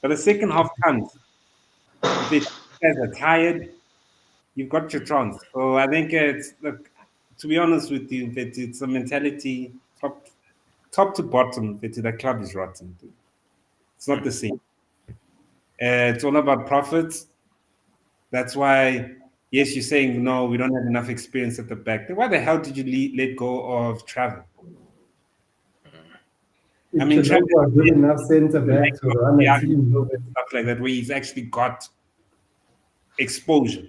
But the second half comes. If the guys are tired, you've got your chance. So I think to be honest with you, it's a mentality top to bottom. The club is rotten. It's not the same. It's all about profits. That's why, yes, you're saying, no, we don't have enough experience at the back. Then why the hell did you let go of Travel? I mean, Travel a good enough centre back to run a team. Stuff like that, where he's actually got exposure.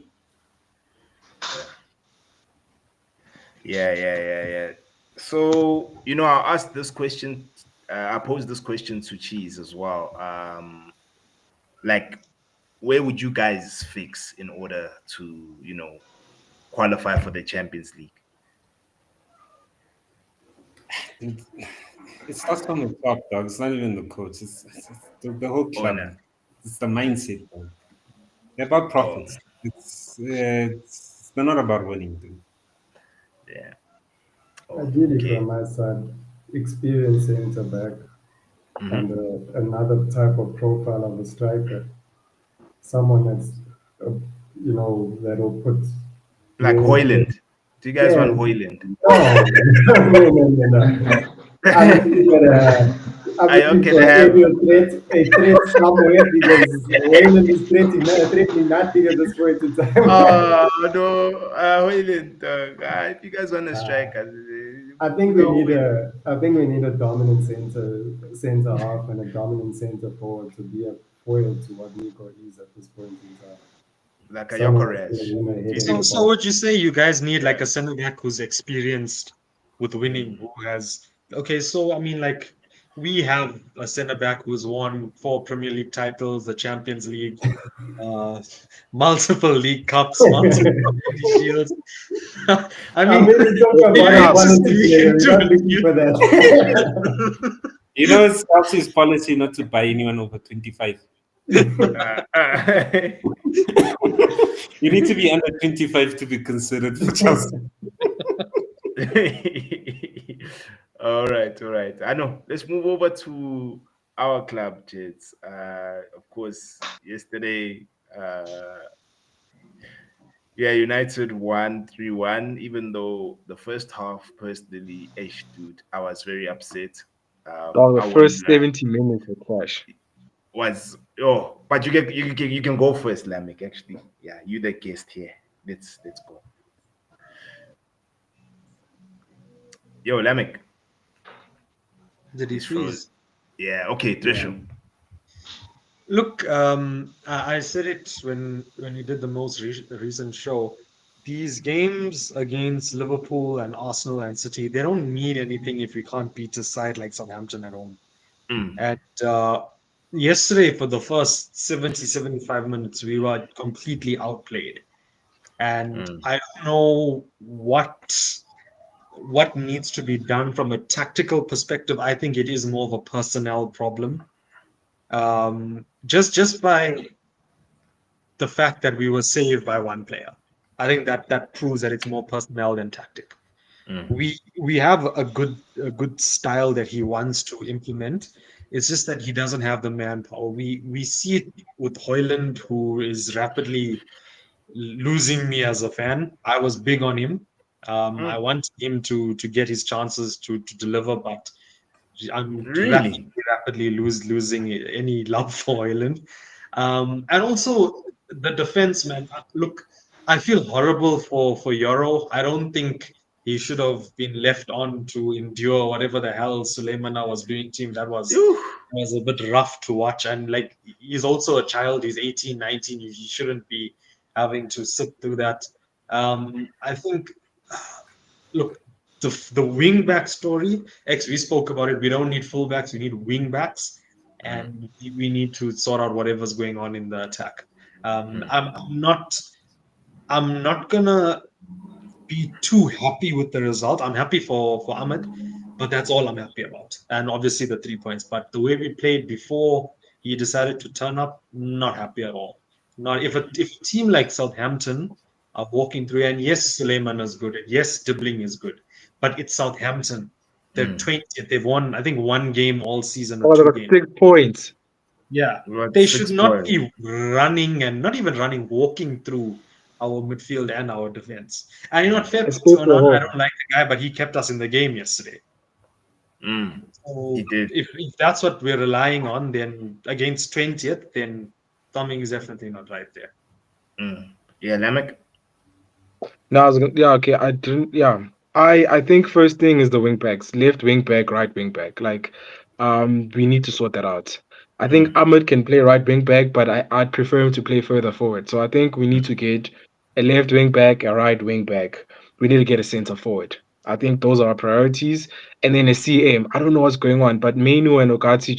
Yeah. So, I'll ask this question. I pose this question to Cheese as well. Like, where would you guys fix in order to, qualify for the Champions League? It starts from the top, dog. It's not even the coach. It's the whole club. no. It's the mindset. Dog. They're about profits. They're not about winning, dude. Yeah. Ideally, from my side, experience centre back and another type of profile of a striker. Someone that's, that'll put. Like Hoyland. Do you guys want Hoyland? No. I think that I'm I looking can for an have. aerial threat somewhere because Wayland is threatening nothing at this point in time. Oh no, Hoyland, if you guys want to Uh, strike us, I think we no need Hoyland. a dominant center half and a dominant center forward to be a foil to what Nico is at this point in time. Like a Someone that's going Yokeres. to win a Do head you in the think? So box. would you say you guys need like Yeah. a center back who's experienced with winning, who has okay, so I mean like we have a center back who's won 4 Premier League titles, the Champions League, uh, multiple League Cups, multiple Community Shields. I I mean, mean, in terms of what a it's just quality we player, can we're do not looking for it. that. You know, it's Chelsea's policy not to buy anyone over 25. You need to be under 25 to be considered for Chelsea. All right, all right. I know. Let's move over to our club, Jets. Of course, yesterday, yeah, United won 3-1. Even though the first half, personally, dude, I was very upset. Oh, the I won. first 70 minutes were trash. But you can go first, Lamek. Actually, yeah, you the guest here. Let's go. Yo, Lamek. Did he He's froze. freeze? Yeah, okay, Trisha. Look, I said it when we did the most recent show. These games against Liverpool and Arsenal and City, they don't mean anything if we can't beat a side like Southampton at home. Mm. And yesterday, for the first 70, 75 minutes, we were completely outplayed. And Mm. I don't know what needs to be done from a tactical perspective. I think it is more of a personnel problem. Just by the fact that we were saved by one player. I think that proves that it's more personnel than tactic. Mm. We have a good style that he wants to implement. It's just that he doesn't have the manpower. We see it with Hoyland, who is rapidly losing me as a fan. I was big on him. I want him to get his chances to deliver, but I'm Really? rapidly losing any love for Ireland. And also the defense, man. Look, I feel horrible for Euro. I don't think he should have been left on to endure whatever the hell Suleimana was doing to him. That was a bit rough to watch. And like he's also a child. He's 18, 19. He shouldn't be having to sit through that. I think look, the wing back story, we spoke about it. We don't need fullbacks, we need wing backs, and we need to sort out whatever's going on in the attack. I'm not gonna be too happy with the result. I'm happy for Ahmed, but that's all I'm happy about. And obviously the 3 points. But the way we played before he decided to turn up, not happy at all. Not if a team like Southampton are walking through, and yes, Suleiman is good, and yes, Dibbling is good, but it's Southampton. They're 20th. They've won, I think, one game all season or Oh, there 2 were games. 6 points. Yeah, What, they 6 should not points? be running and not even running, walking through our midfield and our defense. And you know what, fair It's play good to for Onan, I home. don't like the guy, but he kept us in the game yesterday. So He did. if that's what we're relying on, then against 20th, then something is definitely not right there. Yeah, Lamek. No, yeah, okay. I didn't. Yeah, I think first thing is the wing backs, left wing back, right wing back. Like, we need to sort that out. I think Ahmed can play right wing back, but I'd prefer him to play further forward. So I think we need to get a left wing back, a right wing back. We need to get a center forward. I think those are our priorities. And then a CM. I don't know what's going on, but Mainu and Ogati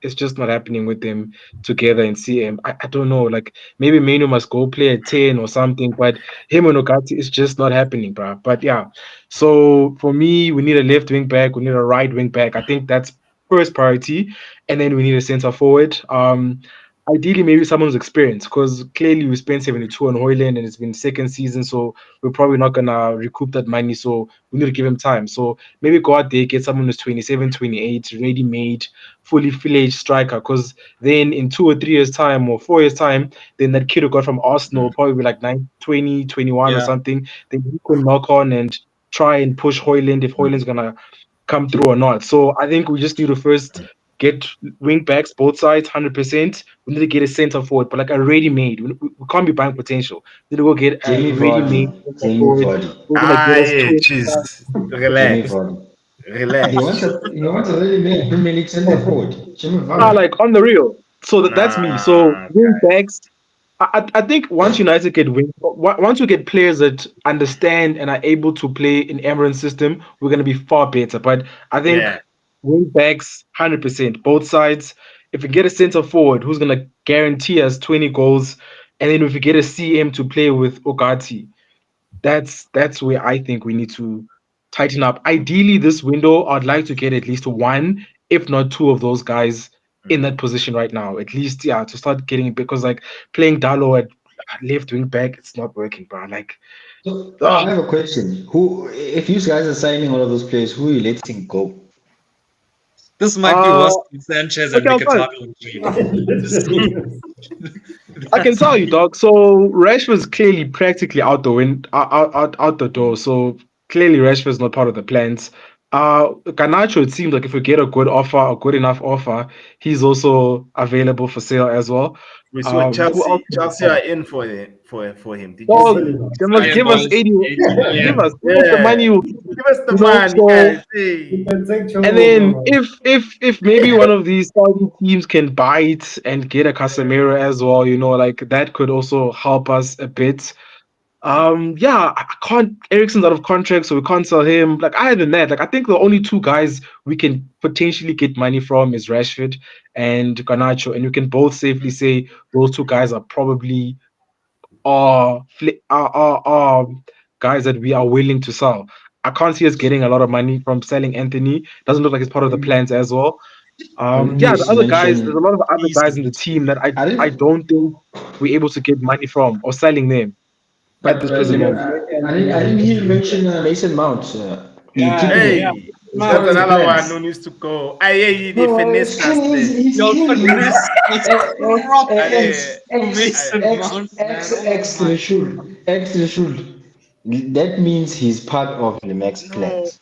it's just not happening with them together in CM. I don't know. Like maybe Mainu must go play at 10 or something, but him and Ogati is just not happening, bro. But yeah, so for me, we need a left wing back, we need a right wing back. I think that's first priority, and then we need a center forward. Ideally, maybe someone's experienced because clearly we spent 72 on Hoyland and it's been second season, so we're probably not gonna recoup that money. So we need to give him time. So maybe go out there, get someone who's 27, 28, ready made, fully fledged striker. Because then in 2 or 3 years' time or 4 years' time, then that kid who got from Arsenal will probably be like 9, 20, 21 or Yeah. something. Then he can knock on and try and push Hoyland if Hoyland's gonna come through or not. So I think we just need to first get wing backs both sides 100%. We need to get a center forward, but like a ready-made. We can't be buying potential. We need to go get a Jamie ready-made Vardy. center Jamie forward. Vardy. We're gonna get us Yeah, 25. jeez. Jamie Relax. Vardy. Relax. He wants a really made Premier League centre forward. Jamie Vardy. Like on the real. So that's me. So Nah, wing backs. I think once United get once we get players that understand and are able to play in Emirates system, we're gonna be far better. But I think yeah. wing backs 100%, both sides. If we get a center forward who's gonna guarantee us 20 goals, and then if we get a CM to play with Ogati, that's where I think we need to tighten up. Ideally, this window, I'd like to get at least one, if not two of those guys in that position right now. At least, yeah, to start getting because like playing Dalo at left wing back, it's not working, bro. Like, So I oh, have a question. Who, if you guys are signing all of those players, who are you letting go? This might be uh, worse than Sanchez and okay, I'll start. Mkhitaryan. I can tell you, dog. So Rashford's clearly practically out the out the door. So clearly Rashford's not part of the plans. Garnacho, it seems like if we get a good offer, a good enough offer, he's also available for sale as well. We saw Who else? Chelsea are in for him. Did you Dog, see? Really they must Iron give us Balls, 80. 80 Give million. us the Yeah. money. Give us the You know, money, so guys. You Hey. can take Joe and then Willow. if maybe one of these Saudi teams can buy it and get a Casemiro as well, like that could also help us a bit. Yeah, I can't. Ericsson's out of contract, so we can't sell him. Like, other than that, like, I think the only two guys we can potentially get money from is Rashford and Garnacho, and we can both safely say those two guys are probably are guys that we are willing to sell. I can't see us getting a lot of money from selling Anthony. Doesn't look like it's part of the plans as well. When you Yeah, the other guys, there's a mention, lot of other guys in the Decent. team that I I didn't, don't think we're able to get money from or selling them at but this But present you you, can moment. select I Anthony didn't and hear you Jude. mention Mason Mount. You Yeah, keeping yeah. him? Hey, It's part that's of the another one who plans. needs to go. Aye, they No, finessed us there. he's Yo, killing. finesse was proper Aye, Mason aye, Mount, man. Oh my. Extra should. That means he's part of the max no. plans.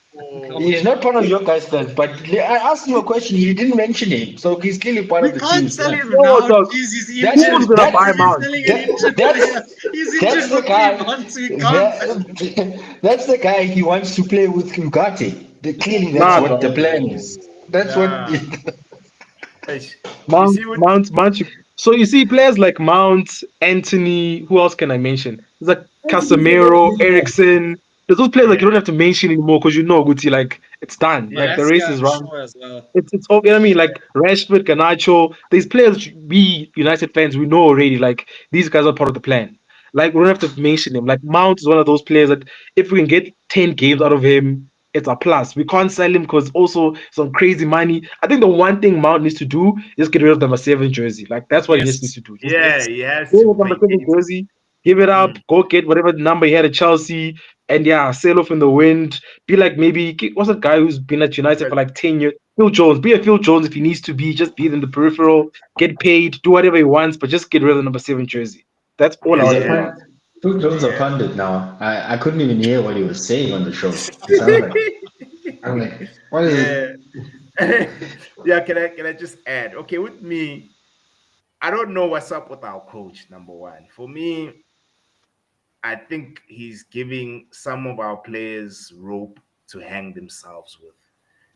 He's not part of your guys' plans, but I asked him a question. He didn't mention him, so he's clearly part We of the can't team's sell plan. him No, now. dog. Jeez, he's That's injured. Who's gonna How buy are that's we Mount? selling an injured that's player? He's that's injured the for 3 guy. months. We can't sell him. That's the guy he wants to play with Ugarte. Clearly, that's Nah, what the dog. plan is. That's what. Nah. Eish. You Mount, see what? Mount. So you see players like Mount, Anthony. Who else can I mention? There's like Anthony's a very Casemiro, good guy. Ericsson. There's those players like you Yeah, don't have to mention anymore because Guti, like it's done. Like yeah, the That's race yeah, is I'm run. sure as well. It's you know what I mean? Like Rashford, Garnacho, these players we United fans we know already. Like these guys are part of the plan. Like we don't have to mention him. Like Mount is one of those players that if we can get 10 games out of him, it's a plus. We can't sell him because also some crazy money. I think the one thing Mount needs to do is get rid of the number 7 jersey. Like that's what he just needs Yes. to do. Just yeah. Yes. He has go to with number 7 vacate. jersey, give it up, Mm. go get whatever number he had at Chelsea, and yeah, sail off in the wind. Be like maybe what's that guy who's been at United for like 10 years? Phil Jones. Be a Phil Jones if he needs to be. Just be in the peripheral, get paid, do whatever he wants, but just get rid of the number 7 jersey. That's all I He's want a from Yeah, Mount. pundit. Phil Jones a yeah. pundit now. I couldn't even hear what he was saying on the show. It sounded like I'm like, what is Yeah. it? Yeah, can I just add? Okay, with me, I don't know what's up with our coach, number one. For me, I think he's giving some of our players rope to hang themselves with.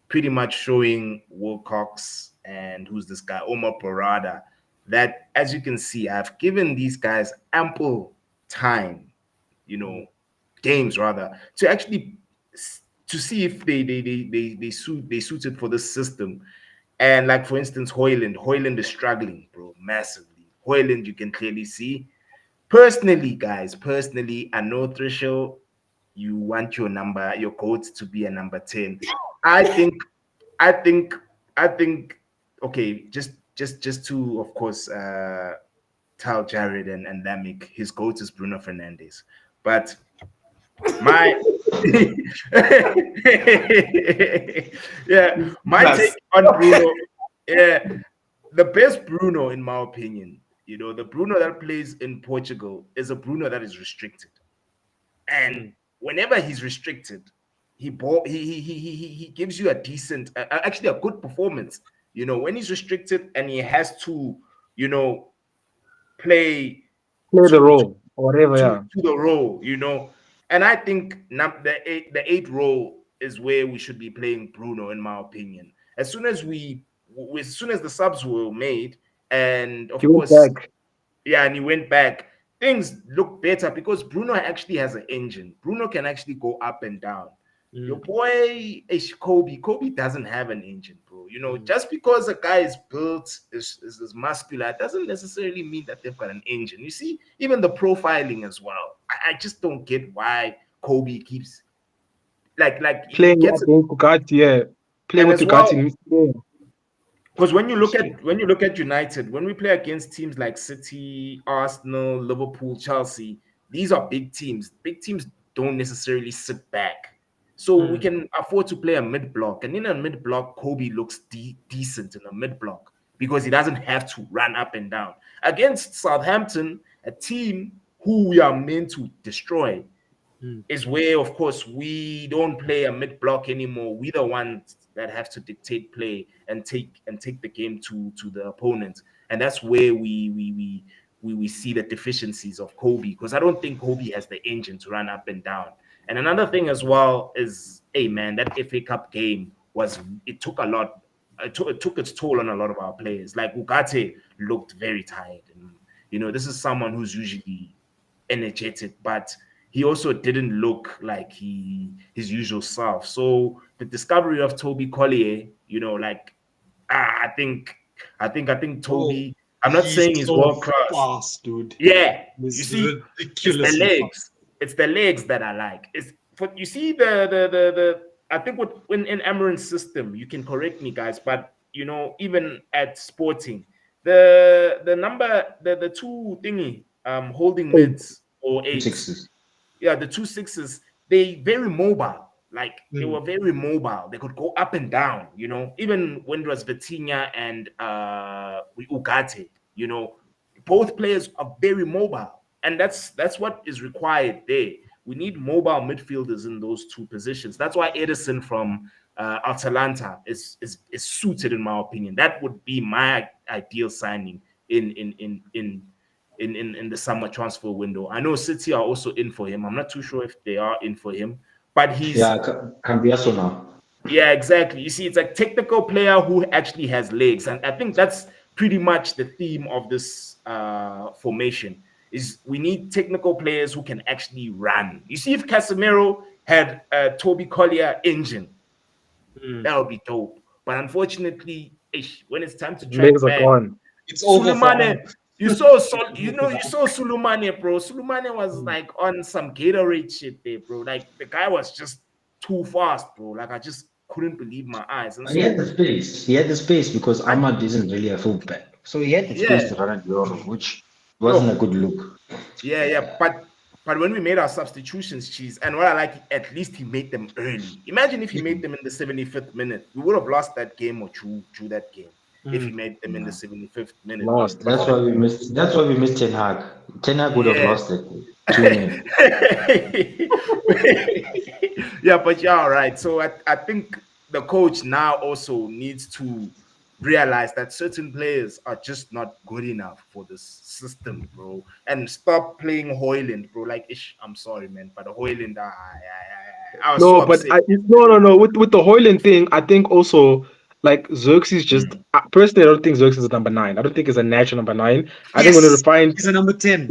Pretty much showing Wilcox and who's this guy, Omar Parada, that as you can see, I've given these guys ample time, games rather, to actually to see if they suited for this system. And like for instance, Hoyland is struggling, bro, massively. Hoyland, you can clearly see. Personally, guys, I know Threshold, you want your coach to be a number 10. I think, I think, I think, okay, just to, of course, tell Jared and Lamik, his coach is Bruno Fernandes. But my yeah, my take on Bruno, yeah, the best Bruno, in my opinion, the Bruno that plays in Portugal is a Bruno that is restricted. And whenever he's restricted, he gives you a decent, actually a good performance. You know, when he's restricted and he has to, you know, play Play the to role or whatever. Yeah. to the role, you know. And I think the eight role is where we should be playing Bruno, in my opinion. As soon as the subs were made, and of He went course, back. yeah, and he went back, things look better because Bruno actually has an engine. Bruno can actually go up and down. Your boy is Kobe doesn't have an engine, bro. You know, just because a guy is built is muscular doesn't necessarily mean that they've got an engine. You see, even the profiling as well. I just don't get why Kobe keeps like he Playing gets it. against Bugatti, yeah. Playing And with as well, Bugatti. Yeah. because when you look at United, when we play against teams like City, Arsenal, Liverpool, Chelsea, these are big teams. Big teams don't necessarily sit back. So we can afford to play a mid block. And in a mid block, Kobe looks decent in a mid block because he doesn't have to run up and down. Against Southampton, a team who we are meant to destroy, is where, of course, we don't play a mid block anymore. We're the ones that have to dictate play and take the game to the opponent, and that's where we see the deficiencies of Kobe, because I don't think Kobe has the engine to run up and down. And another thing as well is, hey man, that FA Cup game it took a lot. It took its toll on a lot of our players. Like Ugarte looked very tired, and you know, this is someone who's usually energetic, but he also didn't look like his usual self. So the discovery of Toby Collier, you know, like I think Toby. I'm not saying he's so world class. fast, dude. Yeah, you He's see, it's the ridiculously legs. It's the legs that I like. It's for you see the. I think when in Amarin's system, you can correct me, guys, but you know, even at Sporting, the number the two thingy holding mids or eights. Sixes. Yeah, the 2 6s, they very mobile. Like they were very mobile. They could go up and down, you know. Even when it was Vitinha and Ugarte, you know, both players are very mobile. And that's what is required there. We need mobile midfielders in those two positions. That's why Edison from Atalanta is suited, in my opinion. That would be my ideal signing in the summer transfer window. I know City are also in for him. I'm not too sure if they are in for him, but he's Cambiaso now. yeah, exactly. You see, it's a technical player who actually has legs, and I think that's pretty much the theme of this formation. Is we need technical players who can actually run. You see, if Casemiro had a Toby Collier engine, that would be dope. But unfortunately, when it's time to track Legs are back, gone. It's over. Sulemane, you saw Sulumane, bro. Sulumane was like on some Gatorade shit there, bro. Like the guy was just too fast, bro. Like I just couldn't believe my eyes. And He had the space. He had the space because Ahmad isn't really a fullback. So he had the space to run at Euro, which wasn't a good look. yeah. But when we made our substitutions, cheese, and what I like, at least he made them early. Imagine if he made them in the 75th minute, we would have lost that game or drew that game. If he made them in the 75th minute. Lost. That's why we missed. That's why we missed Ten Hag. Ten Hag would have lost it. 2-0. Yeah, but you're all right. So I think the coach now also needs to realize that certain players are just not good enough for this system, bro. And stop playing Hoyland, bro. Like, I'm sorry, man, but Hoyland, I was so No, but upset. no. With the Hoyland thing, I think also like Xerxes just personally, I don't think Xerxes is number 9. I don't think it's a natural number 9. I think we need to find. He's a number 10.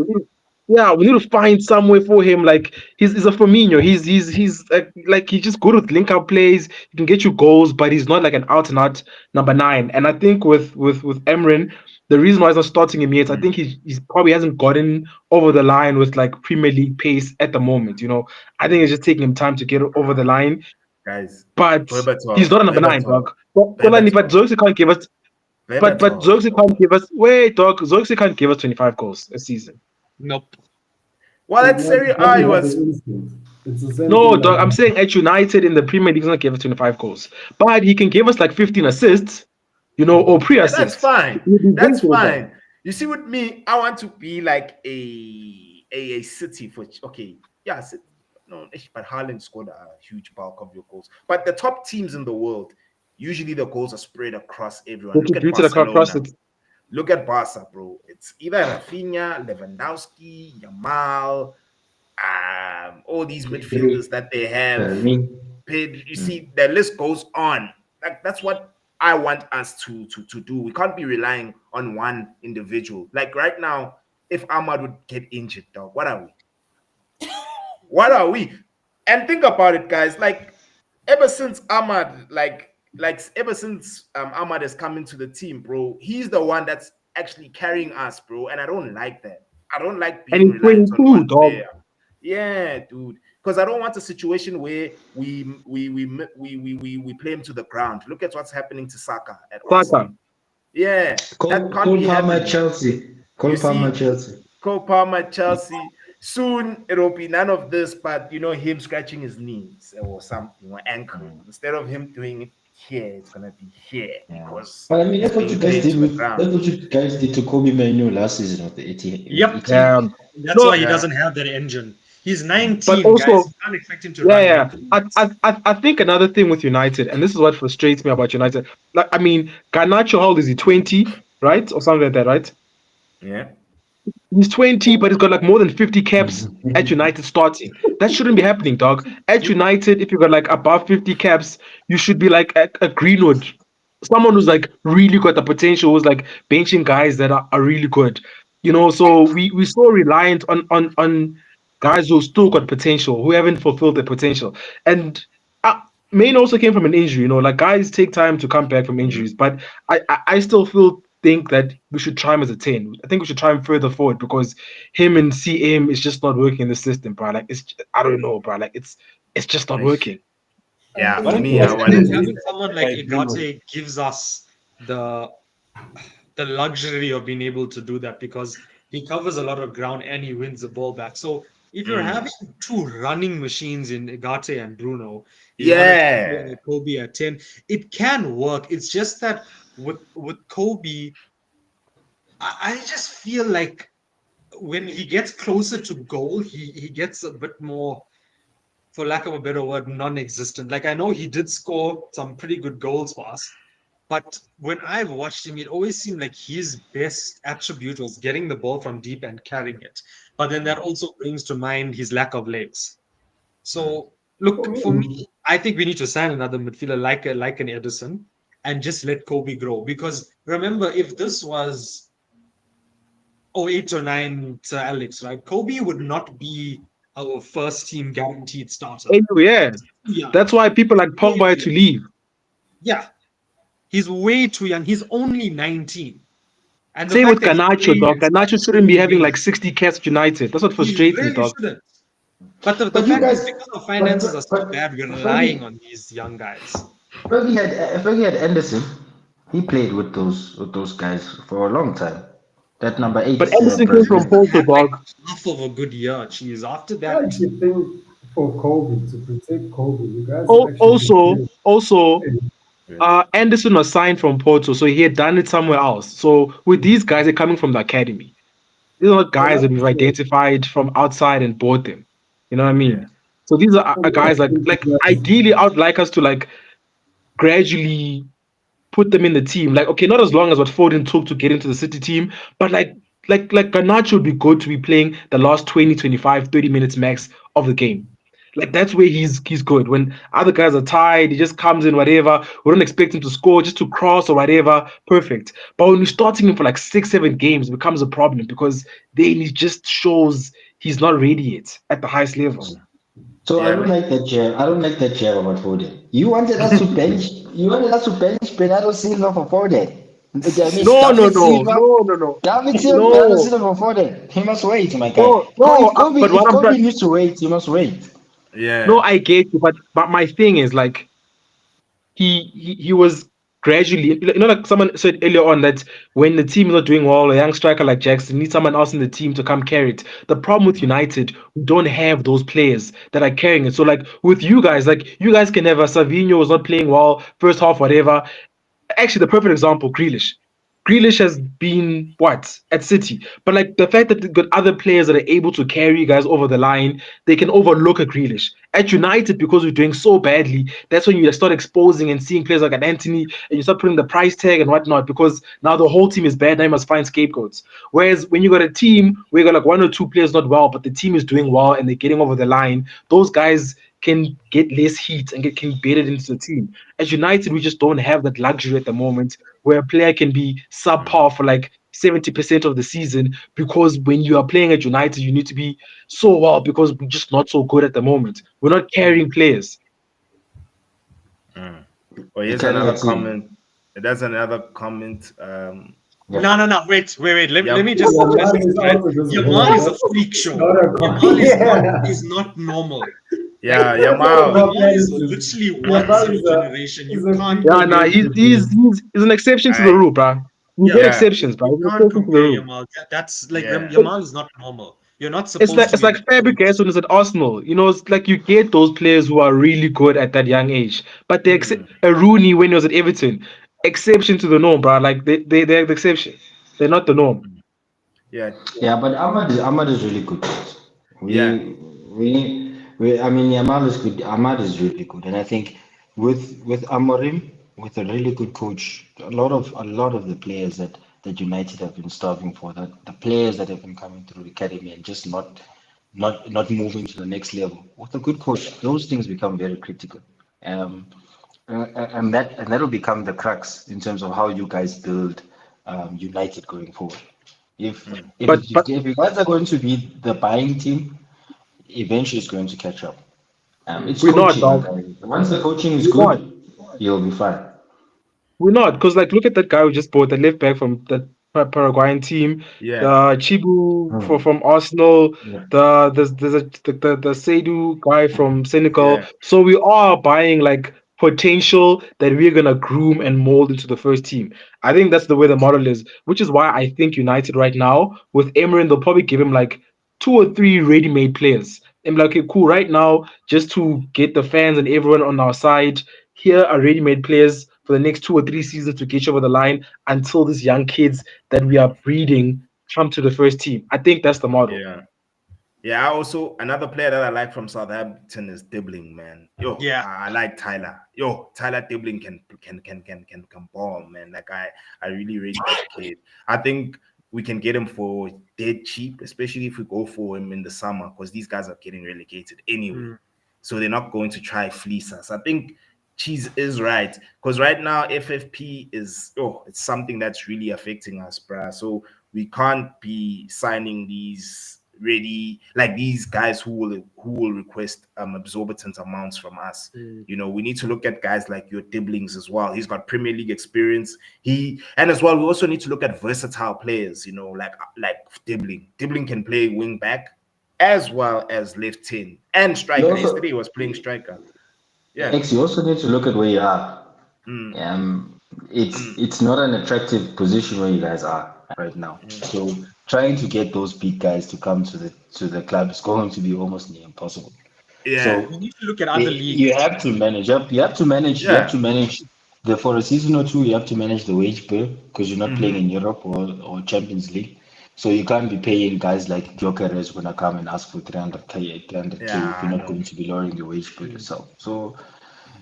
Yeah, we need to find somewhere for him. Like he's a Firmino. He's like he's just good with link up plays. He can get you goals, but he's not like an out and out number 9. And I think with Emrin, the reason why he's not starting him yet, I think he's probably hasn't gotten over the line with like Premier League pace at the moment. You know, I think it's just taking him time to get over the line. Guys, But Berbatov, he's not a number 9, dog. But Xerxes can't give us. But Xerxes can't give us. Wait, dog. Xerxes can't give us 25 goals a season. Nope. Well, at Serie A, he was. It's the same No, thing dog. like- I'm saying at United in the Premier League, he's not give us 25 goals, but he can give us like 15 assists, you know, or pre-assists. That's fine. He'll be That's great with that. fine. You see, with me, I want to be like a City for okay. Yeah, no, but Haaland scored a huge bulk of your goals. But the top teams in the world, usually the goals are spread across everyone. Look at Distributed across Barcelona. it. Look at Barca, bro. It's either Rafinha, Lewandowski, Yamal, all these midfielders that they have. You see, the list goes on. Like that's what I want us to do. We can't be relying on one individual. Like right now, if Ahmad would get injured, dog, what are we? What are we? And think about it, guys. Like ever since Ahmad, ever since Ahmad has come into the team, bro, he's the one that's actually carrying us, bro. And I don't like that. I don't like And being he's reliant on 22, one dog. player. Yeah, dude. Because I don't want a situation where we play him to the ground. Look at what's happening to Saka at Arsenal. Saka. Yeah, Cole, that can't Cole be Palmer, happening. Chelsea. Cole You Palmer, see, Chelsea. Cole Palmer, Chelsea. Soon it'll be none of this, but him scratching his knees or something or ankle. Instead of him doing it here, it's gonna be here because But I mean, that's what you he's guys playing did to the with. ground. That's what you guys did to Kobe Manu last season of the 80. Yep. Yeah. That's No, why he yeah. doesn't have that engine. He's 19, But also- guys. You can't expect him to run. Yeah. that. I think another thing with United, and this is what frustrates me about United. Like, I mean, Garnacho, how old is he? 20, right? Or something like that, right? Yeah. He's 20, but he's got like more than 50 caps at United starting. That shouldn't be happening, dog. At United, if you got like above 50 caps, you should be like a Greenwood. Someone who's like really got the potential, who's like benching guys that are really good. So we so reliant on guys who still got potential, who haven't fulfilled their potential. And Maine also came from an injury, like guys take time to come back from injuries, but I still think that we should try him as a 10. I think we should try him further forward because him and CM is just not working in the system, bro. Like I don't know, bro. Like it's just not working. Yeah, Why for don't me, you I guys want think- to Having someone like Like Greenwood. Igate gives us the luxury of being able to do that because he covers a lot of ground and he wins the ball back. So if you're having two running machines in Igate and Bruno, you wanna Yeah. play Kobe at 10, it can work. It's just that with Kobe, I just feel like when he gets closer to goal, he gets a bit more, for lack of a better word, non-existent. Like I know he did score some pretty good goals for us, but when I've watched him, it always seemed like his best attribute was getting the ball from deep and carrying it. But then that also brings to mind his lack of legs. So look, for me, I think we need to sign another midfielder like an Edison and just let Kobe grow. Because remember, if this was 08 or 09 to Alex, right? Kobe would not be our first team guaranteed starter. Anyway, yeah. Yeah. That's why people like Pogba had to leave. Yeah. He's way too young. He's only 19. And the Same with fact that he Garnacho, played dog. in Garnacho such shouldn't be early having like games. 60 caps at United. That's what He frustrates me, really dog. shouldn't. But the But you fact is, guys- because the finances are so but- bad, we're but- relying on these young guys. Fergie had Anderson. He played with those guys for a long time. That number 8. But Anderson came from Brazil. Porto, dog. Half of a good year. Jeez. After I that, actually think for Kobe, to protect Kobe, you guys Oh, actually also, Anderson was signed from Porto, so he had done it somewhere else. So with these guys, they're coming from the academy. These are not guys that we've identified from outside and bought them. You know what I mean? Yeah. So these are guys like ideally, I would like us to like gradually put them in the team. Like, okay, not as long as what Foden took to get into the City team, but like Garnacho would be good to be playing the last 20, 25, 30 minutes max of the game. Like that's where he's good. When other guys are tired, he just comes in, whatever. We don't expect him to score, just to cross or whatever. Perfect. But when you're starting him for like 6, 7 games, it becomes a problem because then he just shows he's not ready yet at the highest level. So I Yeah, don't man. like that jab. I don't like that jab about Foden. You wanted us to bench. You wanted us to bench Bernardo Silva for Foden. I mean, No. David Silva No. Bernardo Silva for Foden. He must wait, my guy. No, If Kobe, but what if I'm Kobe trying- needs to wait, he must wait. Yeah. No, I get you, but my thing is like he was gradually, like someone said earlier on that when the team is not doing well, a young striker like Jackson needs someone else in the team to come carry it. The problem with United, we don't have those players that are carrying it. So like with you guys, like you guys can have a Savinho was not playing well first half, whatever. Actually, the perfect example, Grealish. Grealish has been what at City, but like the fact that they've got other players that are able to carry guys over the line, they can overlook a Grealish. At United, because we're doing so badly, that's when you start exposing and seeing players like an Anthony, and you start putting the price tag and whatnot. Because now the whole team is bad, now you must find scapegoats. Whereas when you got a team where you got like one or two players not well, but the team is doing well and they're getting over the line, those guys can get less heat and can beat it into the team. At United, we just don't have that luxury at the moment where a player can be subpar for like 70% of the season, because when you are playing at United, you need to be so well because we're just not so good at the moment. We're not carrying players. Oh, here's carry another a team. comment. There's another comment. Yeah. No. Wait. Yeah. Let me just Yeah, address Yamal this, is right? also just Yamal is a normal. freak show. Not a Yamal yeah. is not normal. Yeah, Yeah, Yamal. Yamal is Yamal literally Yamal once in a is a- generation. is You a can't freak Yeah, of nah, nature, he's an exception to the Alright. rule, bro. You get Yeah. exceptions, bro. He's You an can't exception to the compare rule. Yamal. That's like Yeah. Yamal is not normal. You're not It's supposed like to be. Fabregas when he's at Arsenal. You know, it's like you get those players who are really good at that young age. But they a Rooney when he was at Everton, exception to the norm, bro. Like they're the exception. They're not the norm. Yeah. Yeah, but Ahmad is really good. Yeah. We I mean Yamal is good. Ahmad is really good, and I think with Amorim, with a really good coach, a lot of the players that United have been starving for, that the players that have been coming through the academy and just not moving to the next level. With a good coach, those things become very critical. Um, and that'll become the crux in terms of how you guys build United going forward. If if But if if you guys are going to be the buying team, eventually it's going to catch up. It's we're not, coaching, dog. guys. Once the coaching is We're not. good, you'll be fine. We're not, because like look at that guy who just bought the left back from the Paraguayan team, Yeah. the Chibu Hmm. from Arsenal, Yeah. there's the Seydou guy from Senegal. Yeah. So we are buying like potential that we're gonna groom and mold into the first team. I think that's the way the model is, which is why I think United right now with Emery, they'll probably give him like two or three ready-made players. And be like, okay, cool. Right now, just to get the fans and everyone on our side, here are ready-made players for the next 2 or 3 seasons to get you over the line until these young kids that we are breeding come to the first team. I think that's the model. Yeah. Yeah, I also another player that I like from Southampton is Dibbling, man. Yo, Yeah. I like Tyler. Yo, Tyler Dibbling can ball, man. Like I really rate that kid. I think we can get him for dead cheap, especially if we go for him in the summer, because these guys are getting relegated anyway. So they're not going to try fleece us. I think Cheese is right, because right now FFP is it's something that's really affecting us, bruh. So we can't be signing these guys who will request exorbitant amounts from us. You know, we need to look at guys like your Dibblings as well. He's got Premier League experience. And as well, we also need to look at versatile players, you know, like Dibbling. Dibbling can play wing back as well as left 10 and striker. You also- Yesterday he was playing striker. Yeah. X, you also need to look at where you are. Mm. It's not an attractive position where you guys are right now. So trying to get those big guys to come to the club is going to be almost near impossible. Yeah. So You need to look at other leagues. you have to manage. You have to manage. You have to manage for a season or two. You have to manage the wage bill because you're not playing in Europe or Champions League. So you can't be paying guys like Gyökeres when I come and ask for 300k, 300k if you're not going to be lowering the wage bill yourself. So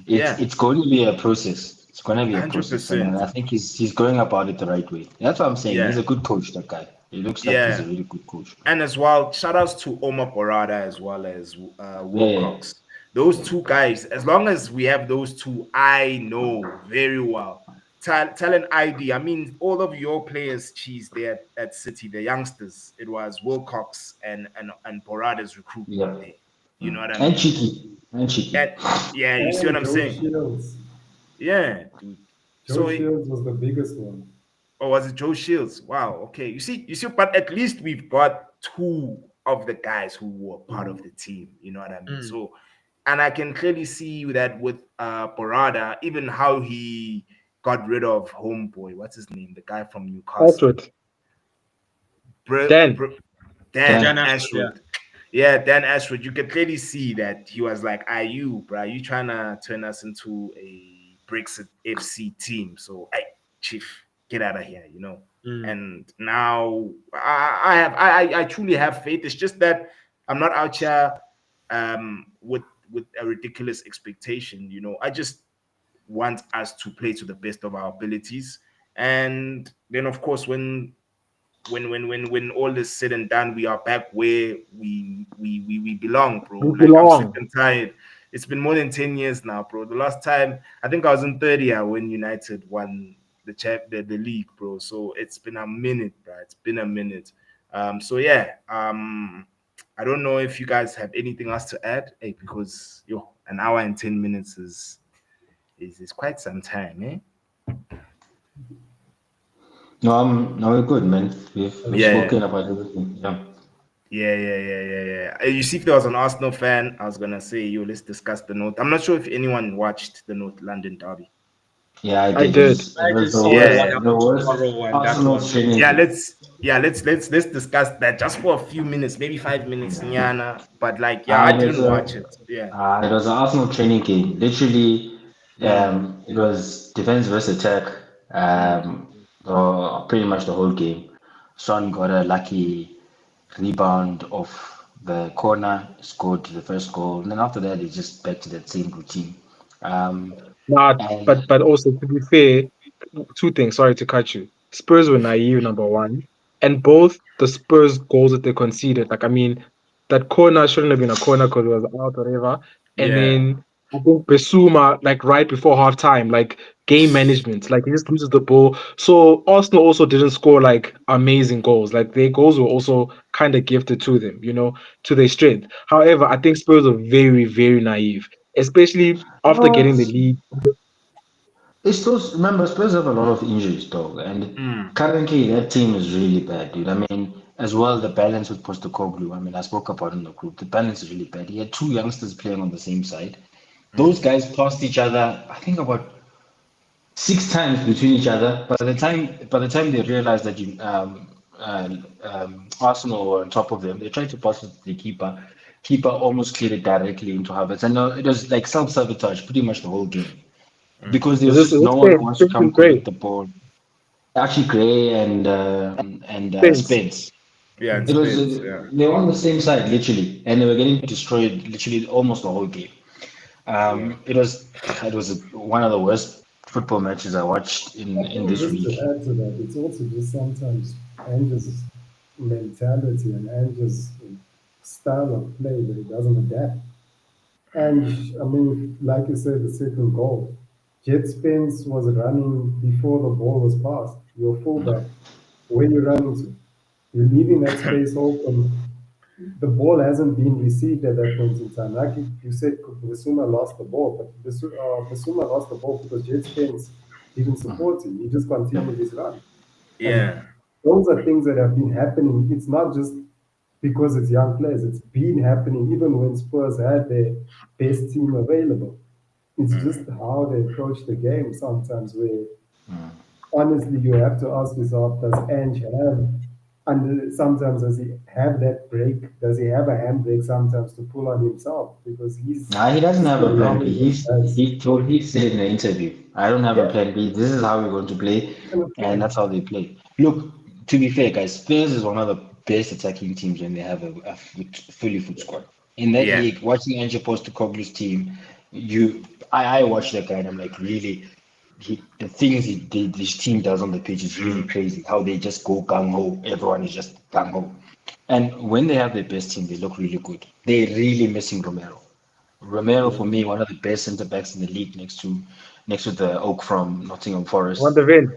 it's going to be a process. It's going to be a process, and 100%. I think he's going about it the right way. That's what I'm saying. Yeah. He's a good coach. That guy. He looks like he's a really good coach. And as well, shout outs to Omar Porada as well as Wilcox. Those two guys, as long as we have those two, I know very well. Talent ID. I mean, all of your players, Cheese, there at City, the youngsters, it was Wilcox and Porada's recruitment there. You know what I mean? And cheeky. Yeah, you see what I'm Joe saying? Shields. Yeah, dude. Joe Shields was the biggest one. Or was it Joe Shields? Wow. Okay. You see, but at least we've got two of the guys who were part of the team. You know what I mean? So, and I can clearly see that with Porada, even how he got rid of Homeboy. What's his name? The guy from Newcastle. Ashwood. Dan Ashwood. Yeah, Dan Ashwood. You can clearly see that he was like, "Are you, bro? You trying to turn us into a Brexit FC team?" So, hey, Chief, get out of here, you know. Mm. And now I truly have faith. It's just that I'm not out here with a ridiculous expectation, you know. I just want us to play to the best of our abilities. And then of course when all is said and done, we are back where we belong, bro. We Like I'm sick belong. and tired. It's been more than 10 years now, bro. The last time I think I was in third year when United won the league, bro. So it's been a minute, bro. It's been a minute. So yeah. I don't know if you guys have anything else to add, because an hour and 10 minutes is quite some time, eh? No, we're good, man. We've Yeah. spoken about everything. Yeah. Yeah. You see, if there was an Arsenal fan, I was gonna say, let's discuss the note. I'm not sure if anyone watched the North London derby. Yeah, I I did. did. It was the saw Yeah. worst, that the worst tomorrow one. That Arsenal was training. Let's discuss that just for a few minutes, maybe 5 minutes, Nyana. But like, Ah, I it was didn't watch it. Yeah. It was an Arsenal training game. Literally, it was defense versus attack. Pretty much the whole game. Son got a lucky rebound off the corner, scored the first goal, and then after that, it's just back to that same routine. Nah, And but also to be fair, two things. Sorry to cut you. Spurs were naive, number one, and both the Spurs goals that they conceded. Like, I mean, that corner shouldn't have been a corner because it was out or whatever. And Yeah. then I think Besuma, like right before halftime, like game management, like he just loses the ball. So Arsenal also didn't score like amazing goals. Like their goals were also kind of gifted to them, you know, to their strength. However, I think Spurs are very, very naive, especially after getting the what? lead. It's those, remember, Spurs have a lot of injuries, dog, and currently that team is really bad, dude. I mean, as well, the balance with Postecoglou, I mean, I spoke about it in the group, the balance is really bad. He had two youngsters playing on the same side. Those guys passed each other, I think about 6 times between each other. By the time they realized that Arsenal were on top of them, they tried to pass it to the keeper. Keeper almost cleared it directly into Havertz, and it was like self-sabotage pretty much the whole game because Is there's this just no one who Spain? wants to Spain is come great. collect the ball. Actually, Gray and Spence. Spence. Yeah, and It was Spence, yeah. they were on the same side literally, and they were getting destroyed literally almost the whole game. It was one of the worst football matches I watched I in think this just to week. add to that, it's also just sometimes Ange's mentality and Ange's style of play that he doesn't adapt. And I mean, like you said, the second goal, Jet Spence was running before the ball was passed. Your fullback, where you running to? You're leaving that space open. The ball hasn't been received at that point in time. Like you said, Basuma lost the ball, but Basuma lost the ball because Jet Spence didn't support him. He just continued his run. And Yeah. those are things that have been happening. It's not just because it's young players, it's been happening even when Spurs had their best team available. It's just how they approach the game sometimes where honestly you have to ask yourself, does Ange have and sometimes does he have that break? Does he have a handbrake sometimes to pull on himself? Because he's Nah, he doesn't just have a a plan young B. He said in the interview, I don't have a yeah, plan B. This is how we're going to play, kind of and thing. that's how they play. Look, to be fair, guys, Spurs is one of the best attacking teams when they have a fully foot squad. In that Yeah. league, watching Ange Postecoglou's team, I watch that guy and I'm like, really, the things this team does on the pitch is really crazy. How they just go gung ho, everyone is just gung ho. And when they have their best team, they look really good. They're really missing Romero. Romero Yeah. for me, one of the best centre backs in the league, next to the Oak from Nottingham Van Forest. der Ven.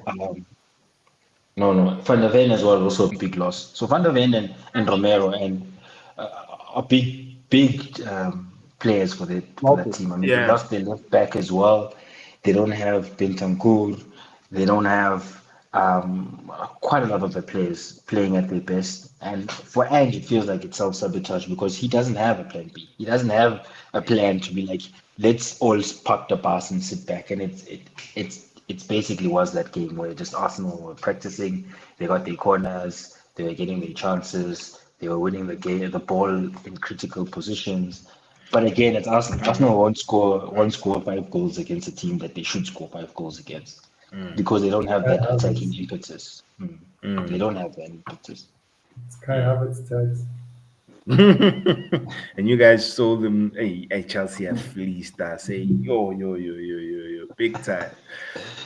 No, Van der Ven as well, also a big loss. So Van der Ven and Romero and are big players for that Malcolm. team. I mean, they Yeah. lost their left back as well. They don't have Bentancur. They don't have quite a lot of the players playing at their best. And for Ange, it feels like it's self-sabotage because he doesn't have a plan B. He doesn't have a plan to be like, let's all park the bus and sit back. And it's basically was that game where just Arsenal were practicing. They got their corners. They were getting their chances. They were winning the game, the ball in critical positions. But again, it's Arsenal. Arsenal won't score 5 goals against a team that they should score 5 goals against. because they don't have that attacking impetus. They Mm. don't have that impetus. It's Kai Havertz tax. And you guys sold them. Hey, Chelsea have fleeced us. Say yo, big time.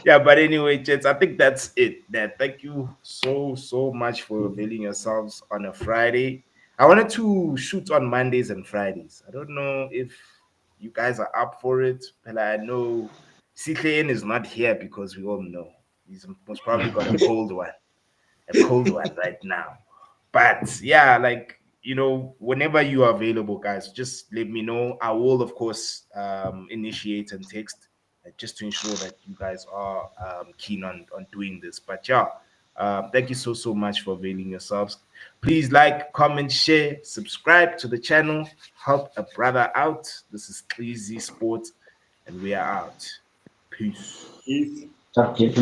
Yeah, but anyway, gents, I think that's it. Thank you so much for availing yourselves on a Friday. I wanted to shoot on Mondays and Fridays. I don't know if you guys are up for it, but I know CKN is not here because we all know he's most probably got a cold one right now. But yeah, like whenever you are available, guys, just let me know. I will, of course, initiate and text just to ensure that you guys are keen on doing this. But yeah, thank you so much for availing yourselves. Please like, comment, share, subscribe to the channel, help a brother out. This is Crazy Sports, and we are out. Peace. He's Okay.